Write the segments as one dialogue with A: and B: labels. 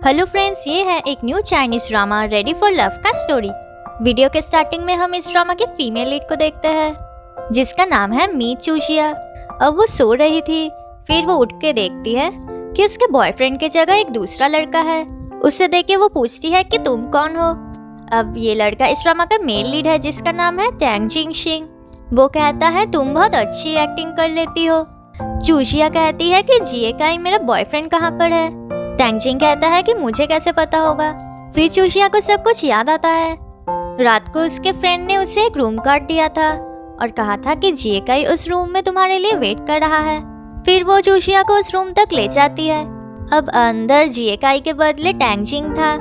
A: Hello friends, ये है एक new Chinese drama ready for love का स्टोरी। वीडियो के स्टार्टिंग में हम इस ड्रामा के फीमेल लीड को देखते हैं जिसका नाम है मी चूशिया। अब वो सो रही थी, फिर वो उठ के देखती है कि उसके बॉयफ्रेंड की जगह एक दूसरा लड़का है। उससे देख के वो पूछती है कि तुम कौन हो। अब ये लड़का इस ड्रामा का मेल लीड है जिसका नाम है टैंग जिंगशिंग। वो कहता है तुम बहुत अच्छी एक्टिंग कर लेती हो। चूशिया कहती है कि जिए काई मेरा बॉयफ्रेंड कहाँ पर है। टैंगजिंग कहता है कि मुझे कैसे पता होगा। फिर चूशिया को सब कुछ याद आता है। रात को उसके फ्रेंड ने उसे एक रूम कार्ड दिया था और कहा था कि जिएकाई उस रूम में तुम्हारे लिए वेट कर रहा है। फिर वो चूशिया को उस रूम तक ले जाती है। अब अंदर जिएकाई के बदले टैंगजिंग था।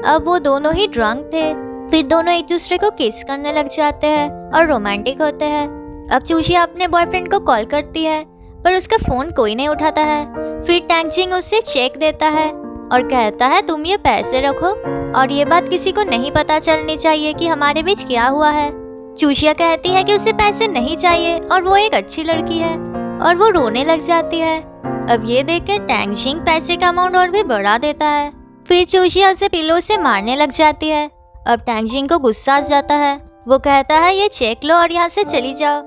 A: अब वो दोनों ही ड्रंक थे। फिर दोनों एक दूसरे को किस करने लग जाते हैं और रोमांटिक होते हैं। अब चूशिया अपने बॉयफ्रेंड को कॉल करती है पर उसका फोन कोई नहीं उठाता है। फिर टैंगजिंग उसे चेक देता है और कहता है तुम ये पैसे रखो और ये बात किसी को नहीं पता चलनी चाहिए कि हमारे बीच क्या हुआ है। चूशिया कहती है कि उसे पैसे नहीं चाहिए और वो एक अच्छी लड़की है और वो रोने लग जाती है। अब ये देखकर टैंगजिंग पैसे का अमाउंट और भी बढ़ा देता है। फिर चूशिया उसे पिलो से मारने लग जाती है। अब टैंगजिंग को गुस्सा आ जाता है। वो कहता है ये चेक लो और यहाँ से चली जाओ।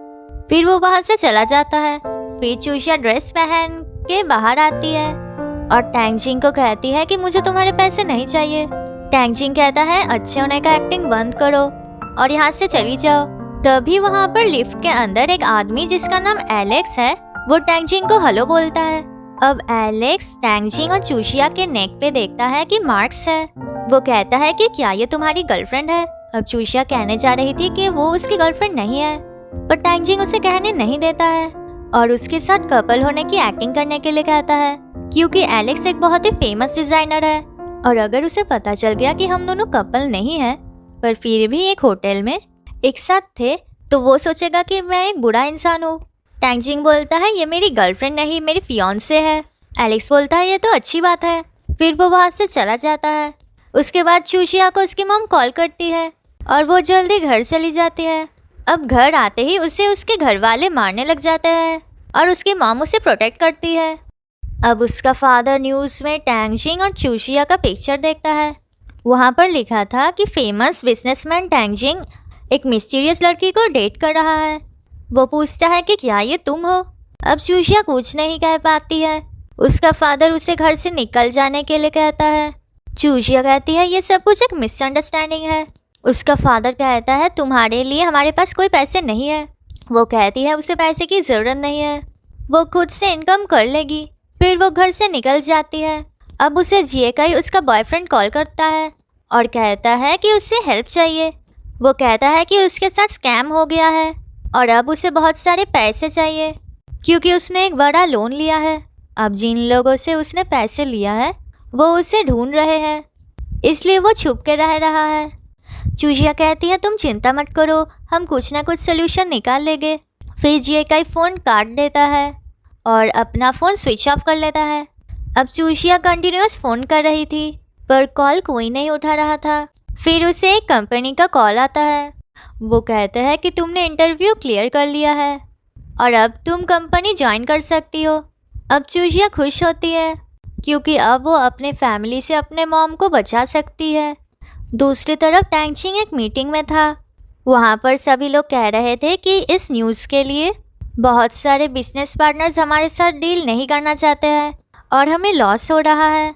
A: फिर वो वहाँ से चला जाता है। फिर चूशिया ड्रेस पहन के बाहर आती है और टैंगजिंग को कहती है कि मुझे तुम्हारे पैसे नहीं चाहिए। टैंगजिंग कहता है अच्छे होने का एक्टिंग बंद करो और यहाँ से चली जाओ। तभी वहाँ पर लिफ्ट के अंदर एक आदमी जिसका नाम एलेक्स है वो टैंगजिंग को हेलो बोलता है। अब एलेक्स टैंगजिंग और चूशिया के नेक पे देखता है कि मार्क्स है। वो कहता है कि क्या ये तुम्हारी गर्लफ्रेंड है। अब चूशिया कहने जा रही थी कि वो उसकी गर्लफ्रेंड नहीं है पर टैंगजिंग उसे कहने नहीं देता है और उसके साथ कपल होने की एक्टिंग करने के लिए कहता है क्योंकि एलेक्स एक बहुत ही फेमस डिजाइनर है और अगर उसे पता चल गया कि हम दोनों कपल नहीं हैं पर फिर भी एक होटल में एक साथ थे तो वो सोचेगा कि मैं एक बुरा इंसान हूँ। टैंगजिंग बोलता है ये मेरी गर्लफ्रेंड नहीं मेरी फियांसे है। एलेक्स बोलता है ये तो अच्छी बात है। फिर वो वहाँ से चला जाता है। उसके बाद चूशिया को उसकी मॉम कॉल करती है और वो जल्दी घर चली जाती है। अब घर आते ही उसे उसके घर वाले मारने लग जाते हैं और उसकी मॉम उसे प्रोटेक्ट करती है। अब उसका फादर न्यूज़ में टैंगजिंग और चूशिया का पिक्चर देखता है। वहाँ पर लिखा था कि फेमस बिजनेसमैन टैंगजिंग एक मिस्टीरियस लड़की को डेट कर रहा है। वो पूछता है कि क्या ये तुम हो। अब चूशिया कुछ नहीं कह पाती है। उसका फादर उसे घर से निकल जाने के लिए कहता है। चूशिया कहती है ये सब कुछ एक मिसअंडरस्टैंडिंग है। उसका फादर कहता है तुम्हारे लिए हमारे पास कोई पैसे नहीं है। वो कहती है उसे पैसे की ज़रूरत नहीं है, वो खुद से इनकम कर लेगी। फिर वो घर से निकल जाती है। अब उसे जिएकाई उसका बॉयफ्रेंड कॉल करता है और कहता है कि उसे हेल्प चाहिए। वो कहता है कि उसके साथ स्कैम हो गया है और अब उसे बहुत सारे पैसे चाहिए क्योंकि उसने एक बड़ा लोन लिया है। अब जिन लोगों से उसने पैसे लिया है वो उसे ढूंढ रहे हैं इसलिए वो छुप के रह रहा है। चूशिया कहती है तुम चिंता मत करो, हम कुछ ना कुछ सोल्यूशन निकाल लेंगे। फिर जिएकाई फ़ोन काट देता है और अपना फ़ोन स्विच ऑफ कर लेता है। अब चूशिया कंटिन्यूअस फ़ोन कर रही थी पर कॉल कोई नहीं उठा रहा था। फिर उसे एक कंपनी का कॉल आता है। वो कहते हैं कि तुमने इंटरव्यू क्लियर कर लिया है और अब तुम कंपनी ज्वाइन कर सकती हो। अब चूशिया खुश होती है क्योंकि अब वो अपने फैमिली से अपने मॉम को बचा सकती है। दूसरी तरफ टैंगजिंग एक मीटिंग में था। वहाँ पर सभी लोग कह रहे थे कि इस न्यूज़ के लिए बहुत सारे बिजनेस पार्टनर्स हमारे साथ डील नहीं करना चाहते हैं और हमें लॉस हो रहा है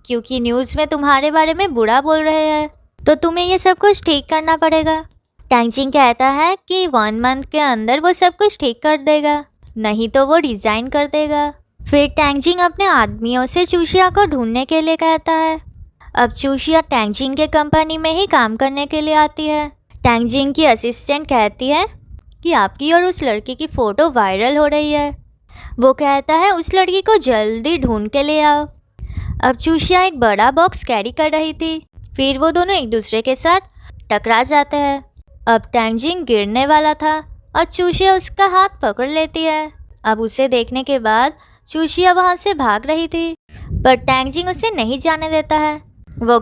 A: क्योंकि न्यूज़ में तुम्हारे बारे में बुरा बोल रहे हैं तो तुम्हें ये सब कुछ ठीक करना पड़ेगा। टैंगजिंग कहता है कि 1 मंथ के अंदर वो सब कुछ ठीक कर देगा, नहीं तो वो रिज़ाइन कर देगा। फिर टैंगजिंग अपने आदमियों से चूशिया को ढूंढने के लिए कहता है। अब चूशिया टैंगजिंग के कंपनी में ही काम करने के लिए आती है। टैंगजिंग की असिस्टेंट कहती है कि आपकी और उस लड़की की फ़ोटो वायरल हो रही है। वो कहता है उस लड़की को जल्दी ढूंढ के ले आओ। अब चूशिया एक बड़ा बॉक्स कैरी कर रही थी। फिर वो दोनों एक दूसरे के साथ टकरा जाते हैं। अब टैंगजिंग गिरने वाला था और चूशिया उसका हाथ पकड़ लेती है। अब उसे देखने के बाद चूशिया वहाँ से भाग रही थी पर टैंगजिंग उसे नहीं जाने देता है। वो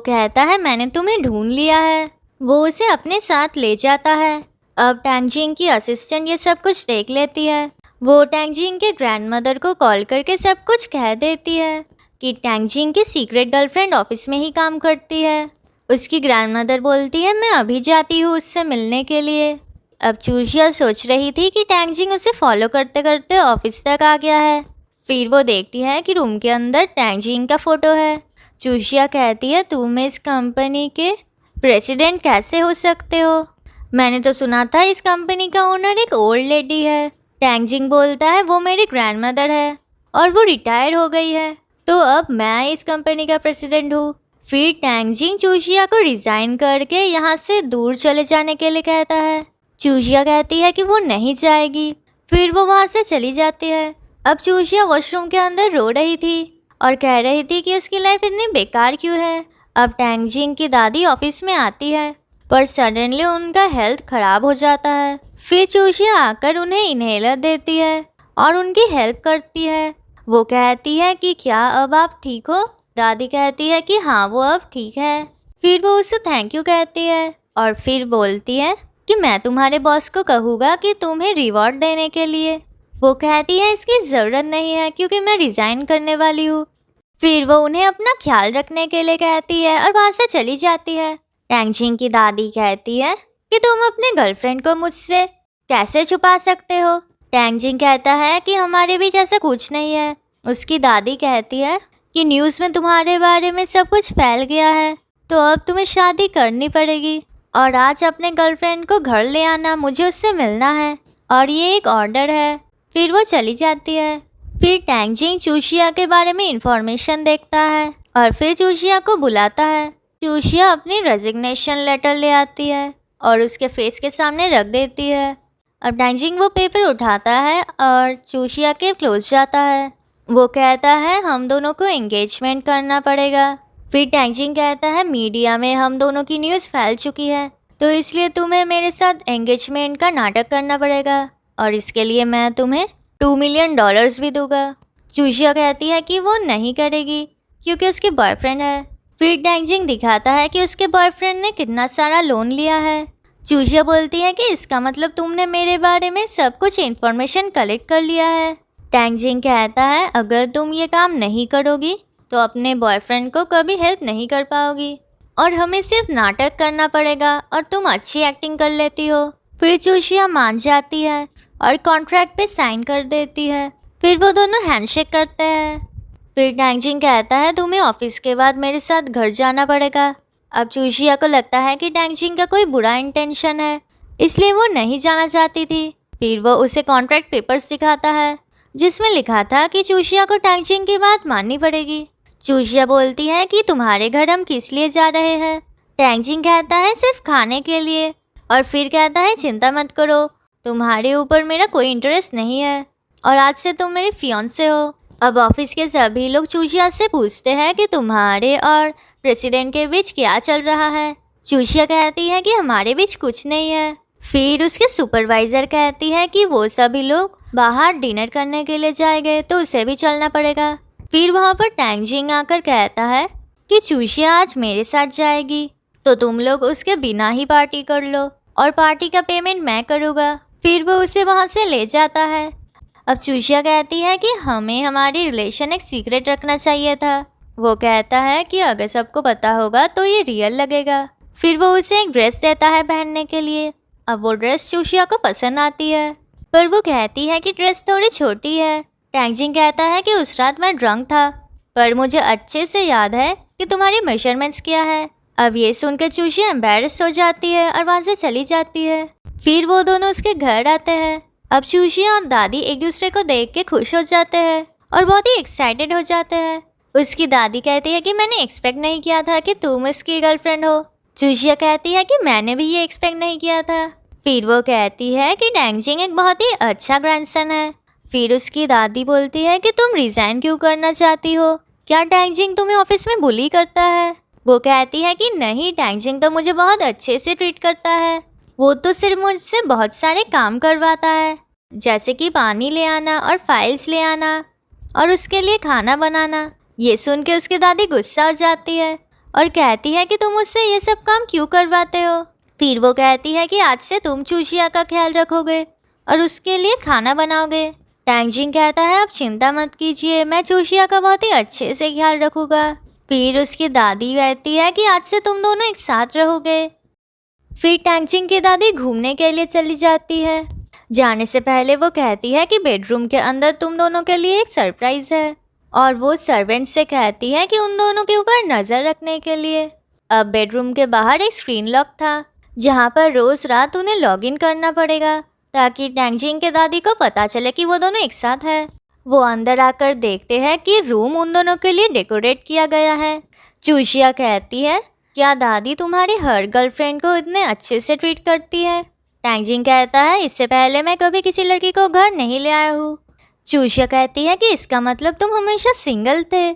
A: कहता है मैंने तुम्हें ढूंढ लिया है। वो उसे अपने साथ ले जाता है। अब टैंगजिंग की असिस्टेंट ये सब कुछ देख लेती है। वो टैंगजिंग के ग्रैंडमदर को कॉल करके सब कुछ कह देती है। कि टैंगजिंग की सीक्रेट गर्लफ्रेंड ऑफिस में ही काम करती है। उसकी ग्रैंडमदर बोलती है मैं अभी जाती हूँ उससे मिलने के लिए। अब चूशिया सोच रही थी कि टैंगजिंग उसे फॉलो करते करते ऑफिस तक आ गया है। फिर वो देखती है कि रूम के अंदर टैंगजिंग का फ़ोटो है। चूशिया कहती है तुम इस कंपनी के प्रेसिडेंट कैसे हो सकते हो? मैंने तो सुना था इस कंपनी का ओनर एक ओल्ड लेडी है। टैंगजिंग बोलता है वो मेरी ग्रैंडमदर है और वो रिटायर हो गई है, तो अब मैं इस कंपनी का प्रेसिडेंट हूँ। फिर टैंगजिंग चूशिया को रिज़ाइन करके यहाँ से दूर चले जाने के लिए कहता है। चूशिया कहती है कि वो नहीं जाएगी। फिर वो वहाँ से चली जाती है। अब चूशिया वॉशरूम के अंदर रो रही थी और कह रही थी कि उसकी लाइफ इतनी बेकार क्यों है। अब टैंगजिंग की दादी ऑफिस में आती है, पर सडनली उनका हेल्थ ख़राब हो जाता है। फिर चूशिया आकर उन्हें इन्हेलर देती है और उनकी हेल्प करती है। वो कहती है कि क्या अब आप ठीक हो? दादी कहती है कि हाँ वो अब ठीक है। फिर वो उसे थैंक यू कहती है और फिर बोलती है कि मैं तुम्हारे बॉस को कहूँगा कि तुम्हें रिवॉर्ड देने के लिए। वो कहती है इसकी ज़रूरत नहीं है क्योंकि मैं रिज़ाइन करने वाली हूँ। फिर वो उन्हें अपना ख्याल रखने के लिए कहती है और वहाँ से चली जाती है। टैंगजिंग की दादी कहती है कि तुम अपने गर्लफ्रेंड को मुझसे कैसे छुपा सकते हो? टैंगजिंग कहता है कि हमारे बीच ऐसा कुछ नहीं है। उसकी दादी कहती है कि न्यूज़ में तुम्हारे बारे में सब कुछ फैल गया है, तो अब तुम्हें शादी करनी पड़ेगी और आज अपने गर्लफ्रेंड को घर ले आना, मुझे उससे मिलना है और ये एक ऑर्डर है। फिर वो चली जाती है। फिर टैंगजिंग चूशिया के बारे में इंफॉर्मेशन देखता है और फिर चूशिया को बुलाता है। चूशिया अपनी रेजिग्नेशन लेटर ले आती है और उसके फेस के सामने रख देती है। अब टैंगजिंग वो पेपर उठाता है और चूशिया के क्लोज जाता है। वो कहता है हम दोनों को एंगेजमेंट करना पड़ेगा। फिर टैंगजिंग कहता है मीडिया में हम दोनों की न्यूज़ फैल चुकी है, तो इसलिए तुम्हें मेरे साथ एंगेजमेंट का नाटक करना पड़ेगा और इसके लिए मैं तुम्हें $2 मिलियन भी दूंगा। चूशिया कहती है कि वो नहीं करेगी क्योंकि उसके बॉयफ्रेंड है। फिर टैंगजिंग दिखाता है कि उसके बॉयफ्रेंड ने कितना सारा लोन लिया है। चूशिया बोलती है कि इसका मतलब तुमने मेरे बारे में सब कुछ इन्फॉर्मेशन कलेक्ट कर लिया है। टैंगजिंग कहता है अगर तुम ये काम नहीं करोगी तो अपने बॉयफ्रेंड को कभी हेल्प नहीं कर पाओगी और हमें सिर्फ नाटक करना पड़ेगा और तुम अच्छी एक्टिंग कर लेती हो। फिर चूशिया मान जाती है और कॉन्ट्रैक्ट पे साइन कर देती है। फिर वो दोनों हैंडशेक करते हैं। फिर टैंगजिंग कहता है तुम्हें ऑफिस के बाद मेरे साथ घर जाना पड़ेगा। अब चूशिया को लगता है कि टैंगजिंग का कोई बुरा इंटेंशन है, इसलिए वो नहीं जाना चाहती थी। फिर वो उसे कॉन्ट्रैक्ट पेपर्स दिखाता है जिसमें लिखा था कि चूशिया को टैंगजिंग की बात माननी पड़ेगी। चूशिया बोलती है कि तुम्हारे घर हम किस लिए जा रहे हैं? टैंगजिंग कहता है सिर्फ खाने के लिए और फिर कहता है चिंता मत करो, तुम्हारे ऊपर मेरा कोई इंटरेस्ट नहीं है और आज से तुम मेरी फियांसे हो। अब ऑफिस के सभी लोग चूशिया से पूछते हैं कि तुम्हारे और प्रेसिडेंट के बीच क्या चल रहा है। चूशिया कहती है कि हमारे बीच कुछ नहीं है। फिर उसके सुपरवाइज़र कहती है कि वो सभी लोग बाहर डिनर करने के लिए जाएंगे तो उसे भी चलना पड़ेगा। फिर वहाँ पर टैंगजिंग आकर कहता है कि चूशिया आज मेरे साथ जाएगी तो तुम लोग उसके बिना ही पार्टी कर लो और पार्टी का पेमेंट मैं करूँगा। फिर वो उसे वहाँ से ले जाता है। अब चूशिया कहती है कि हमें हमारी रिलेशन एक सीक्रेट रखना चाहिए था। वो कहता है कि अगर सबको पता होगा तो ये रियल लगेगा। फिर वो उसे एक ड्रेस देता है पहनने के लिए। अब वो ड्रेस चूशिया को पसंद आती है, पर वो कहती है कि ड्रेस थोड़ी छोटी है। टैंगजिंग कहता है कि उस रात मैं ड्रंक था, पर मुझे अच्छे से याद है कि तुम्हारी मेजरमेंट्स क्या है। अब ये सुनकर चूशिया एम्बैरेस हो जाती है और वहाँ से चली जाती है। फिर वो दोनों उसके घर आते हैं। अब चूशिया और दादी एक दूसरे को देख के खुश हो जाते हैं और बहुत ही एक्साइटेड हो जाते हैं। उसकी दादी कहती है कि मैंने एक्सपेक्ट नहीं किया था कि तुम उसकी गर्लफ्रेंड हो। चूशिया कहती है कि मैंने भी ये एक्सपेक्ट नहीं किया था। फिर वो कहती है कि टैंगजिंग एक बहुत ही अच्छा ग्रैंडसन है। फिर उसकी दादी बोलती है कि तुम रिज़ाइन क्यों करना चाहती हो? क्या टैंगजिंग तुम्हें ऑफिस में बुली करता है? वो कहती है कि नहीं, टैंगजिंग तो मुझे बहुत अच्छे से ट्रीट करता है। वो तो सिर्फ मुझसे बहुत सारे काम करवाता है, जैसे कि पानी ले आना और फाइल्स ले आना और उसके लिए खाना बनाना। ये सुन के उसकी दादी गुस्सा हो जाती है और कहती है कि तुम मुझसे ये सब काम क्यों करवाते हो? फिर वो कहती है कि आज से तुम चूशिया का ख्याल रखोगे और उसके लिए खाना बनाओगे। टैंजिंग कहता है आप चिंता मत कीजिए, मैं चूशिया का बहुत ही अच्छे से ख्याल रखूँगा। फिर उसकी दादी कहती है कि आज से तुम दोनों एक साथ रहोगे। फिर टैंजिंग की दादी घूमने के लिए चली जाती है। जाने से पहले वो कहती है कि बेडरूम के अंदर तुम दोनों के लिए एक सरप्राइज़ है, और वो सर्वेंट से कहती है कि उन दोनों के ऊपर नज़र रखने के लिए। अब बेडरूम के बाहर एक स्क्रीन लॉक था, जहाँ पर रोज़ रात उन्हें लॉगिन करना पड़ेगा ताकि टैंजिंग के दादी को पता चले कि वो दोनों एक साथ हैं। वो अंदर आकर देखते हैं कि रूम उन दोनों के लिए डेकोरेट किया गया है। चूशिया कहती है, क्या दादी तुम्हारी हर गर्लफ्रेंड को इतने अच्छे से ट्रीट करती है? टैंजिंग कहता है, इससे पहले मैं कभी किसी लड़की को घर नहीं ले आया हूँ। चूशिया कहती है कि इसका मतलब तुम हमेशा सिंगल थे।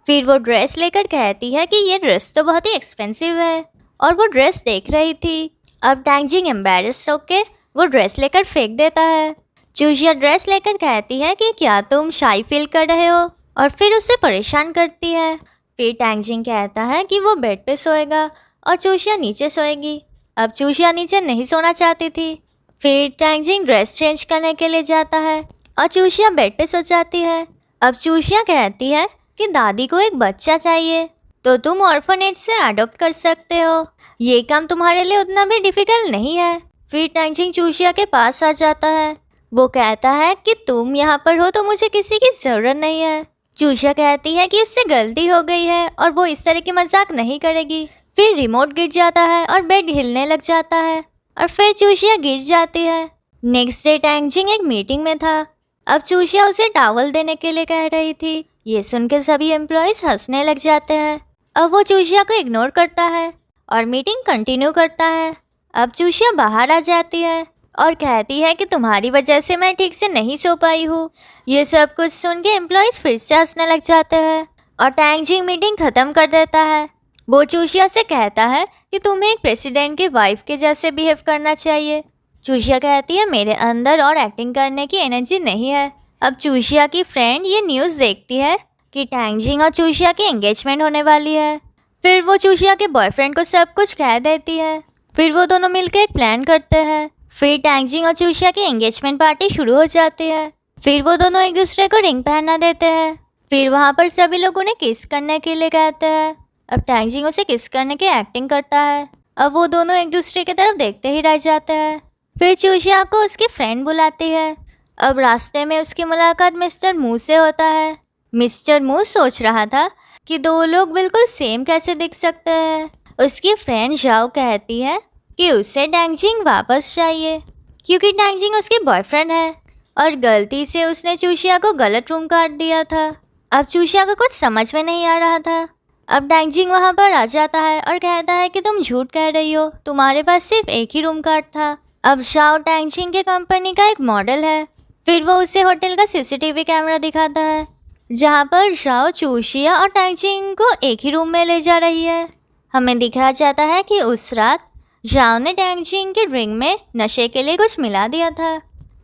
A: फिर वो ड्रेस लेकर कहती है कि ये ड्रेस तो बहुत ही एक्सपेंसिव है, और वो ड्रेस देख रही थी। अब टैंजिंग एम्बैरेस्ड होके वो ड्रेस लेकर फेंक देता है। चूशिया ड्रेस लेकर कहती है कि क्या तुम शाई फील कर रहे हो, और फिर उससे परेशान करती है। फिर टैंजिंग कहता है कि वो बेड पे सोएगा और चूशिया नीचे सोएगी। अब चूशिया नीचे नहीं सोना चाहती थी। फिर टैंजिंग ड्रेस चेंज करने के लिए जाता है और चूशिया बेड पे सो जाती है। अब चूशिया कहती है कि दादी को एक बच्चा चाहिए, तो तुम ऑर्फनेज से अडॉप्ट कर सकते हो, ये काम तुम्हारे लिए उतना भी डिफ़िकल्ट नहीं है। फिर टैंजिंग चूशिया के पास आ जाता है। वो कहता है कि तुम यहाँ पर हो तो मुझे किसी की ज़रूरत नहीं है। चूशिया कहती है कि उससे गलती हो गई है और वो इस तरह की मजाक नहीं करेगी। फिर रिमोट गिर जाता है और बेड हिलने लग जाता है, और फिर चूशिया गिर जाती है। नेक्स्ट डे टैंजिंग एक मीटिंग में था। अब चूशिया उसे टॉवल देने के लिए कह रही थी। ये सुनकर सभी एम्प्लॉयज़ हंसने लग जाते हैं। अब वो चूशिया को इग्नोर करता है और मीटिंग कंटिन्यू करता है। अब चूशिया बाहर आ जाती है और कहती है कि तुम्हारी वजह से मैं ठीक से नहीं सो पाई हूँ। ये सब कुछ सुन के एम्प्लॉयज़ फिर से हंसने लग जाते हैं और टैंजिंग मीटिंग ख़त्म कर देता है। वो चूशिया से कहता है कि तुम्हें एक प्रेसिडेंट की वाइफ के जैसे बिहेव करना चाहिए। चूशिया कहती है मेरे अंदर और एक्टिंग करने की एनर्जी नहीं है। अब चूशिया की फ्रेंड ये न्यूज़ देखती है कि टैंजिंग और चूशिया की एंगेजमेंट होने वाली है। फिर वो चूशिया के बॉयफ्रेंड को सब कुछ कह देती है। फिर वो दोनों मिलकर एक प्लान करते हैं। फिर टैंजिंग और चूशिया की एंगेजमेंट पार्टी शुरू हो जाती है। फिर वो दोनों एक दूसरे को रिंग पहना देते हैं। फिर वहाँ पर सभी लोग उन्हें किस करने के लिए कहते हैं। अब टैंजिंग उसे किस करने की एक्टिंग करता है। अब वो दोनों एक दूसरे की तरफ देखते ही रह जाते हैं। फिर चूशिया को उसकी फ्रेंड बुलाती है। अब रास्ते में उसकी मुलाकात मिस्टर मू से होता है। मिस्टर मू सोच रहा था कि दो लोग बिल्कुल सेम कैसे दिख सकते हैं। उसकी फ्रेंड जाओ कहती है कि उसे टैंजिंग वापस चाहिए, क्योंकि टैंजिंग उसकी बॉयफ्रेंड है और गलती से उसने चूशिया को गलत रूम काट दिया था। अब चूशिया को कुछ समझ में नहीं आ रहा था। अब टैंजिंग वहाँ पर आ जाता है और कहता है कि तुम झूठ कह रही हो, तुम्हारे पास सिर्फ एक ही रूम कार्ड था। अब शाओ टैंजिंग के कंपनी का एक मॉडल है। फिर वो उसे होटल का सीसीटीवी कैमरा दिखाता है, जहाँ पर शाओ चूशिया और टैंजिंग को एक ही रूम में ले जा रही है। हमें दिखाया जाता है कि उस रात शाओ ने टैंजिंग के ड्रिंक में नशे के लिए कुछ मिला दिया था।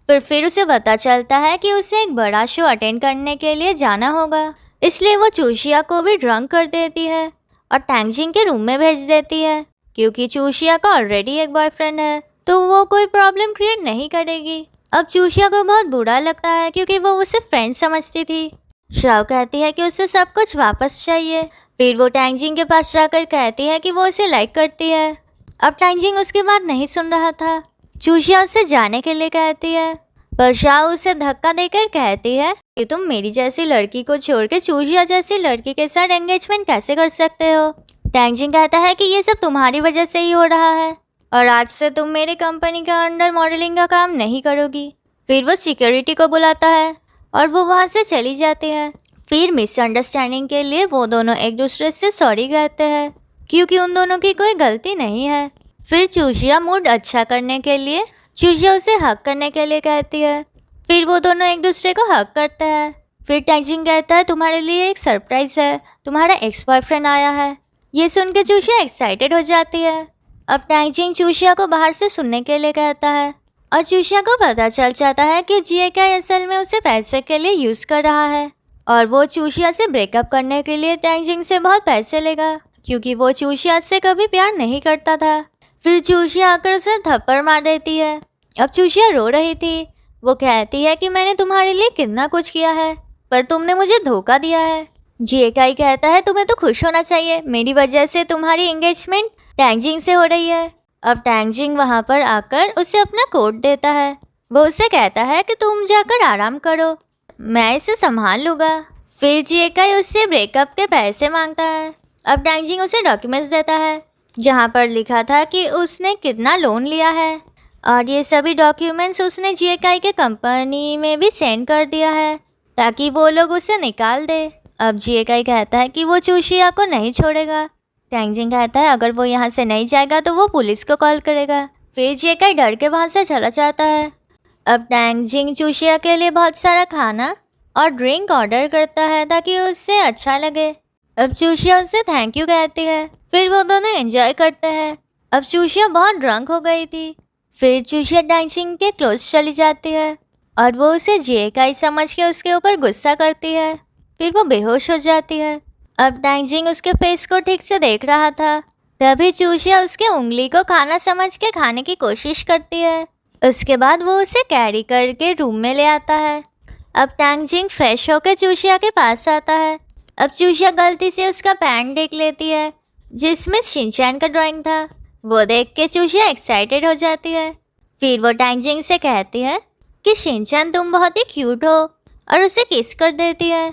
A: पर फिर उसे पता चलता है कि उसे एक बड़ा शो अटेंड करने के लिए जाना होगा, इसलिए वो चूशिया को भी ड्रंक कर देती है और टैंजिंग के रूम में भेज देती है। क्योंकि चूशिया का ऑलरेडी एक बॉयफ्रेंड है, तो वो कोई प्रॉब्लम क्रिएट नहीं करेगी। अब चूशिया को बहुत बुरा लगता है क्योंकि वो उसे फ्रेंड समझती थी। शाओ कहती है कि उसे सब कुछ वापस चाहिए। फिर वो टैंजिंग के पास जाकर कहती है कि वो उसे लाइक करती है। अब टैंजिंग उसकी बात नहीं सुन रहा था। चूशिया उससे जाने के लिए कहती है, पर शाओ उसे धक्का देकर कहती है कि तुम मेरी जैसी लड़की को छोड़ के चूशिया जैसी लड़की के साथ एंगेजमेंट कैसे कर सकते हो। टैंजिंग कहता है कि ये सब तुम्हारी वजह से ही हो रहा है और आज से तुम मेरे कंपनी के अंडर मॉडलिंग का काम नहीं करोगी। फिर वो सिक्योरिटी को बुलाता है और वो वहाँ से चली जाती है। फिर मिसअंडरस्टैंडिंग के लिए वो दोनों एक दूसरे से सॉरी कहते हैं, क्योंकि उन दोनों की कोई गलती नहीं है। फिर चूशिया मूड अच्छा करने के लिए चूशिया उसे हक करने के लिए कहती है। फिर वो दोनों एक दूसरे को हक करते हैं। फिर टैंजिंग कहता है तुम्हारे लिए एक सरप्राइज़ है, तुम्हारा एक्स बॉयफ्रेंड आया है। ये सुन के चूशिया एक्साइटेड हो जाती है। अब टैंजिंग चूशिया को बाहर से सुनने के लिए कहता है और चूशिया को पता चल जाता है कि जीएकाई असल में उसे पैसे के लिए यूज़ कर रहा है और वो चूशिया से ब्रेकअप करने के लिए टैंजिंग से बहुत पैसे लेगा, क्योंकि वो चूशिया से कभी प्यार नहीं करता था। फिर चूशिया आकर उसे थप्पड़ मार देती है। अब चूशिया रो रही थी। वो कहती है कि मैंने तुम्हारे लिए कितना कुछ किया है, पर तुमने मुझे धोखा दिया है। जिएकाई कहता है तुम्हें तो खुश होना चाहिए, मेरी वजह से तुम्हारी एंगेजमेंट टैंगजिंग से हो रही है। अब टैंगजिंग वहाँ पर आकर उसे अपना कोट देता है। वो उसे कहता है कि तुम जाकर आराम करो, मैं इसे संभाल लूँगा। फिर जिएकाई उससे ब्रेकअप के पैसे मांगता है। अब टैंगजिंग उसे डॉक्यूमेंट्स देता है जहाँ पर लिखा था कि उसने कितना लोन लिया है, और ये सभी डॉक्यूमेंट्स उसने जिएकाई के कंपनी में भी सेंड कर दिया है ताकि वो लोग उसे निकाल दे। अब जिएकाई कहता है कि वो चूशिया को नहीं छोड़ेगा। टैंगजिंग कहता है अगर वो यहाँ से नहीं जाएगा तो वो पुलिस को कॉल करेगा। फिर जिएकाई डर के वहाँ से चला जाता है। अब टैंगजिंग चूशिया के लिए बहुत सारा खाना और ड्रिंक ऑर्डर करता है ताकि उससे अच्छा लगे। अब चूशिया उससे थैंक यू कहती है। फिर वो दोनों एंजॉय करते हैं। अब चूशिया बहुत ड्रंक हो गई थी। फिर चूशिया टैंगजिंग के क्लोज चली जाती है और वो उसे जिएकाई समझ के उसके ऊपर गुस्सा करती है। फिर वो बेहोश हो जाती है। अब टैंगजिंग उसके फेस को ठीक से देख रहा था, तभी चूशिया उसके उंगली को खाना समझ के खाने की कोशिश करती है। उसके बाद वो उसे कैरी करके रूम में ले आता है। अब टैंगजिंग फ्रेश होकर चूशिया के पास आता है। अब चूशिया गलती से उसका पैंट देख लेती है जिसमें शिनचैन का ड्राइंग था। वो देख के चूशिया एक्साइटेड हो जाती है। फिर वो टैंगजिंग से कहती है कि शिनचैन तुम बहुत ही क्यूट हो, और उसे किस कर देती है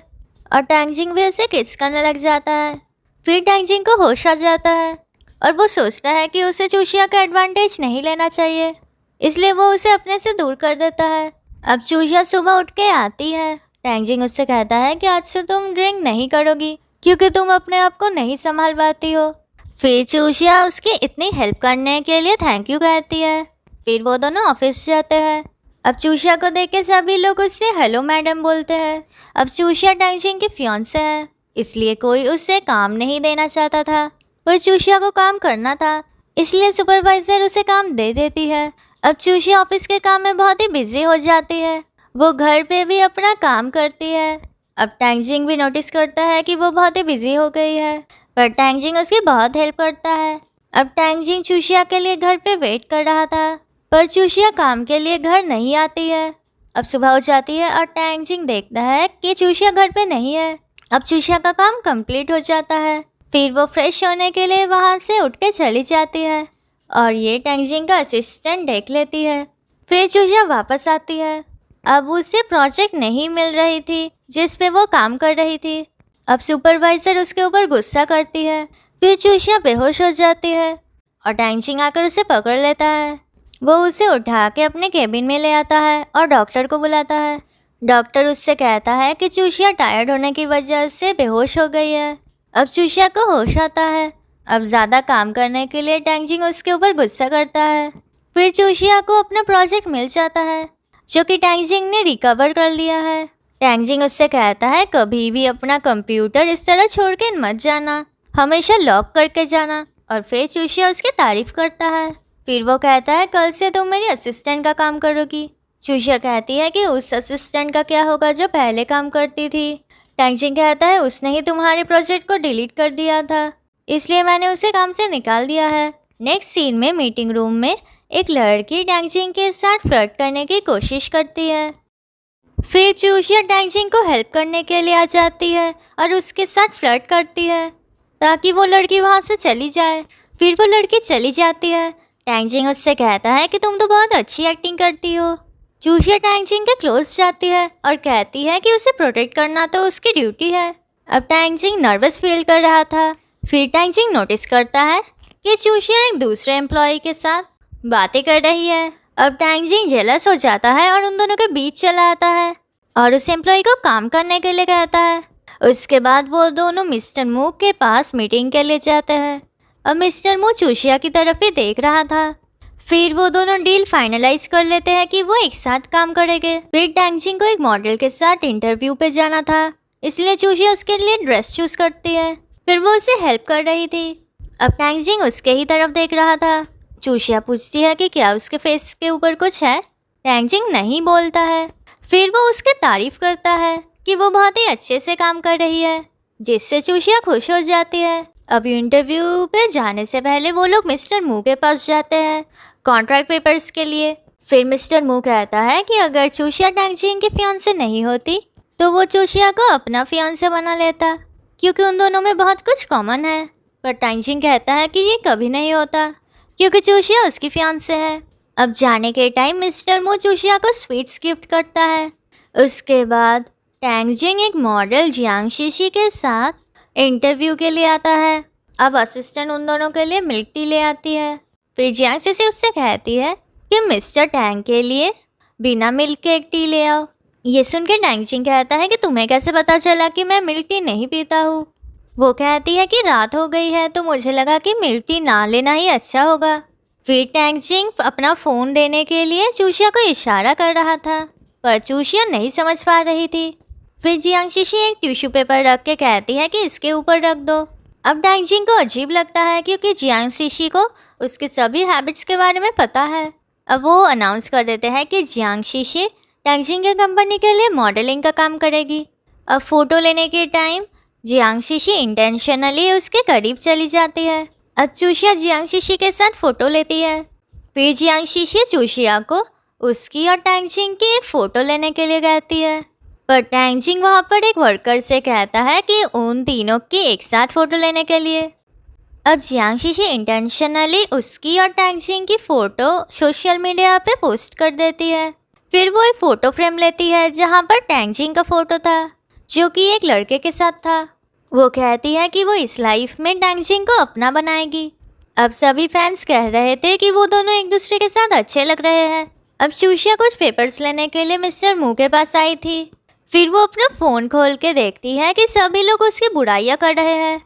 A: और टैंगजिंग भी उसे किस करने लग जाता है। फिर टैंगजिंग को होश आ जाता है और वो सोचता है कि उसे चूशिया का एडवांटेज नहीं लेना चाहिए, इसलिए वो उसे अपने से दूर कर देता है। अब चूशिया सुबह उठ के आती है। टैंगजिंग उससे कहता है कि आज से तुम ड्रिंक नहीं करोगी क्योंकि तुम अपने आप को नहीं संभाल पाती हो। फिर चूशिया उसकी इतनी हेल्प करने के लिए थैंक यू कहती है। फिर वो दोनों ऑफिस जाते हैं। अब चूशिया को देख के सभी लोग उससे हेलो मैडम बोलते हैं। अब चूशिया टैंगजिंग की फियांसे है, इसलिए कोई उससे काम नहीं देना चाहता था, पर चूशिया को काम करना था, इसलिए सुपरवाइजर उसे काम दे देती है। अब चूशिया ऑफिस के काम में बहुत ही बिजी हो जाती है। वो घर पे भी अपना काम करती है। अब टैंगजिंग भी नोटिस करता है कि वो बहुत ही बिजी हो गई है, पर टैंगजिंग उसकी बहुत हेल्प करता है। अब टैंगजिंग चूशिया के लिए घर पे वेट कर रहा था, पर चूशिया काम के लिए घर नहीं आती है। अब सुबह हो जाती है और टैंगजिंग देखता है कि चूशिया घर पे नहीं है। अब चूशिया का काम कंप्लीट हो जाता है। फिर वो फ्रेश होने के लिए वहाँ से उठ के चली जाती है और ये टैंगजिंग का असिस्टेंट देख लेती है। फिर चूशिया वापस आती है। अब उसे प्रोजेक्ट नहीं मिल रही थी जिस पे वो काम कर रही थी। अब सुपरवाइजर उसके ऊपर गुस्सा करती है। फिर चूशिया बेहोश हो जाती है और टैंगजिंग आकर उसे पकड़ लेता है। वो उसे उठा के अपने केबिन में ले आता है और डॉक्टर को बुलाता है। डॉक्टर उससे कहता है कि चूशिया टायर्ड होने की वजह से बेहोश हो गई है। अब चूशिया को होश आता है। अब ज़्यादा काम करने के लिए टैंगजिंग उसके ऊपर गुस्सा करता है। फिर चूशिया को अपना प्रोजेक्ट मिल जाता है जो कि टैंगजिंग ने रिकवर कर लिया है। टैंगजिंग उससे कहता है कभी भी अपना कंप्यूटर इस तरह छोड़ के मत जाना, हमेशा लॉक करके जाना। और फिर चूशिया उसकी तारीफ करता है। फिर वो कहता है कल से तुम मेरी असिस्टेंट का काम करोगी। चूशिया कहती है कि उस असिस्टेंट का क्या होगा जो पहले काम करती थी। टैंगजिंग कहता है उसने ही तुम्हारे प्रोजेक्ट को डिलीट कर दिया था, इसलिए मैंने उसे काम से निकाल दिया है। नेक्स्ट सीन में मीटिंग रूम में एक लड़की टैंगजिंग के साथ फ्लर्ट करने की कोशिश करती है। फिर चूशिया टैंगजिंग को हेल्प करने के लिए आ जाती है और उसके साथ फ्लर्ट करती है ताकि वो लड़की वहाँ से चली जाए। फिर वो लड़की चली जाती है। टैंगजिंग उससे कहता है कि तुम तो बहुत अच्छी एक्टिंग करती हो। चूशिया टैंगजिंग के क्लोज जाती है और कहती है कि उसे प्रोटेक्ट करना तो उसकी ड्यूटी है। अब टैंगजिंग नर्वस फील कर रहा था। फिर टैंगजिंग नोटिस करता है कि चूशिया एक दूसरे एम्प्लॉय के साथ बातें कर रही है। अब टैंगजिंग जेलस हो जाता है और उन दोनों के बीच चला आता है और उस एम्प्लॉय को काम करने के लिए कहता है। उसके बाद वो दोनों मिस्टर मू के पास मीटिंग के लिए जाते हैं। अब मिस्टर मू चूशिया की तरफ ही देख रहा था। फिर वो दोनों डील फाइनलाइज कर लेते हैं कि वो एक साथ काम करेंगे। फिर टैंगजिंग को एक मॉडल के साथ इंटरव्यू पे जाना था, इसलिए चूशिया उसके लिए ड्रेस चूज करती है। फिर वो उसे हेल्प कर रही थी। अब टैंगजिंग उसके ही तरफ देख रहा था। चूशिया पूछती है कि क्या उसके फेस के ऊपर कुछ है। टैंगजिंग नहीं बोलता है। फिर वो उसकी तारीफ करता है कि वो बहुत ही अच्छे से काम कर रही है, जिससे चूशिया खुश हो जाती है। अब इंटरव्यू पे जाने से पहले वो लोग मिस्टर मू के पास जाते हैं कॉन्ट्रैक्ट पेपर्स के लिए। फिर मिस्टर मू कहता है कि अगर चूशिया टैंगजिंग के फियांसे नहीं होती तो वो चूशिया को अपना फियांसे बना लेता, क्योंकि उन दोनों में बहुत कुछ कॉमन है। पर टैंगजिंग कहता है कि ये कभी नहीं होता, क्योंकि चूशिया उसकी फियांसे है। अब जाने के टाइम मिस्टर मू चूशिया को स्वीट्स गिफ्ट करता है। उसके बाद टैंगजिंग एक मॉडल जियांग शीशी के साथ इंटरव्यू के लिए आता है। अब असिस्टेंट उन दोनों के लिए मिल्क टी ले आती है। फिर जियांग शीशी उससे कहती है कि मिस्टर टैंग के लिए बिना मिल्क के एक टी ले आओ। ये सुन के टैंगजिंग कहता है कि तुम्हें कैसे पता चला कि मैं मिल्क टी नहीं पीता हूँ। वो कहती है कि रात हो गई है तो मुझे लगा कि मिल्क टी ना लेना ही अच्छा होगा। फिर टैंगजिंग अपना फ़ोन देने के लिए चूशिया को इशारा कर रहा था, पर चूशिया नहीं समझ पा रही थी। फिर जियांग शीशी एक टिश्यू पेपर रख के कहती है कि इसके ऊपर रख दो। अब टैंगजिंग को अजीब लगता है, क्योंकि जियांग शीशी को उसके सभी हैबिट्स के बारे में पता है। अब वो अनाउंस कर देते हैं कि जियांग शीशी टैंगजिंग के कंपनी के लिए मॉडलिंग का काम करेगी। अब फ़ोटो लेने के टाइम जियांग शीशी इंटेंशनली उसके करीब चली जाती है। अब चूशिया जियांग शीशी के साथ फ़ोटो लेती है। फिर जियांग शीशी चूशिया को उसकी और टैंगजिंग की एक फ़ोटो लेने के लिए कहती है, पर टैंगजिंग वहाँ पर एक वर्कर से कहता है कि उन तीनों की एक साथ फ़ोटो लेने के लिए। अब जियांग शीशी इंटेंशनली उसकी और टैंगजिंग की फ़ोटो सोशल मीडिया पे पोस्ट कर देती है। फिर वो एक फ़ोटो फ्रेम लेती है जहाँ पर टैंगजिंग का फ़ोटो था, जो कि एक लड़के के साथ था। वो कहती है कि वो इस लाइफ में टैंगजिंग को अपना बनाएगी। अब सभी फैंस कह रहे थे कि वो दोनों एक दूसरे के साथ अच्छे लग रहे हैं। अब चूशिया कुछ पेपर्स लेने के लिए मिस्टर मू के पास आई थी। फिर वो अपना फ़ोन खोल के देखती है कि सभी लोग उसकी बुराइयां कर रहे हैं,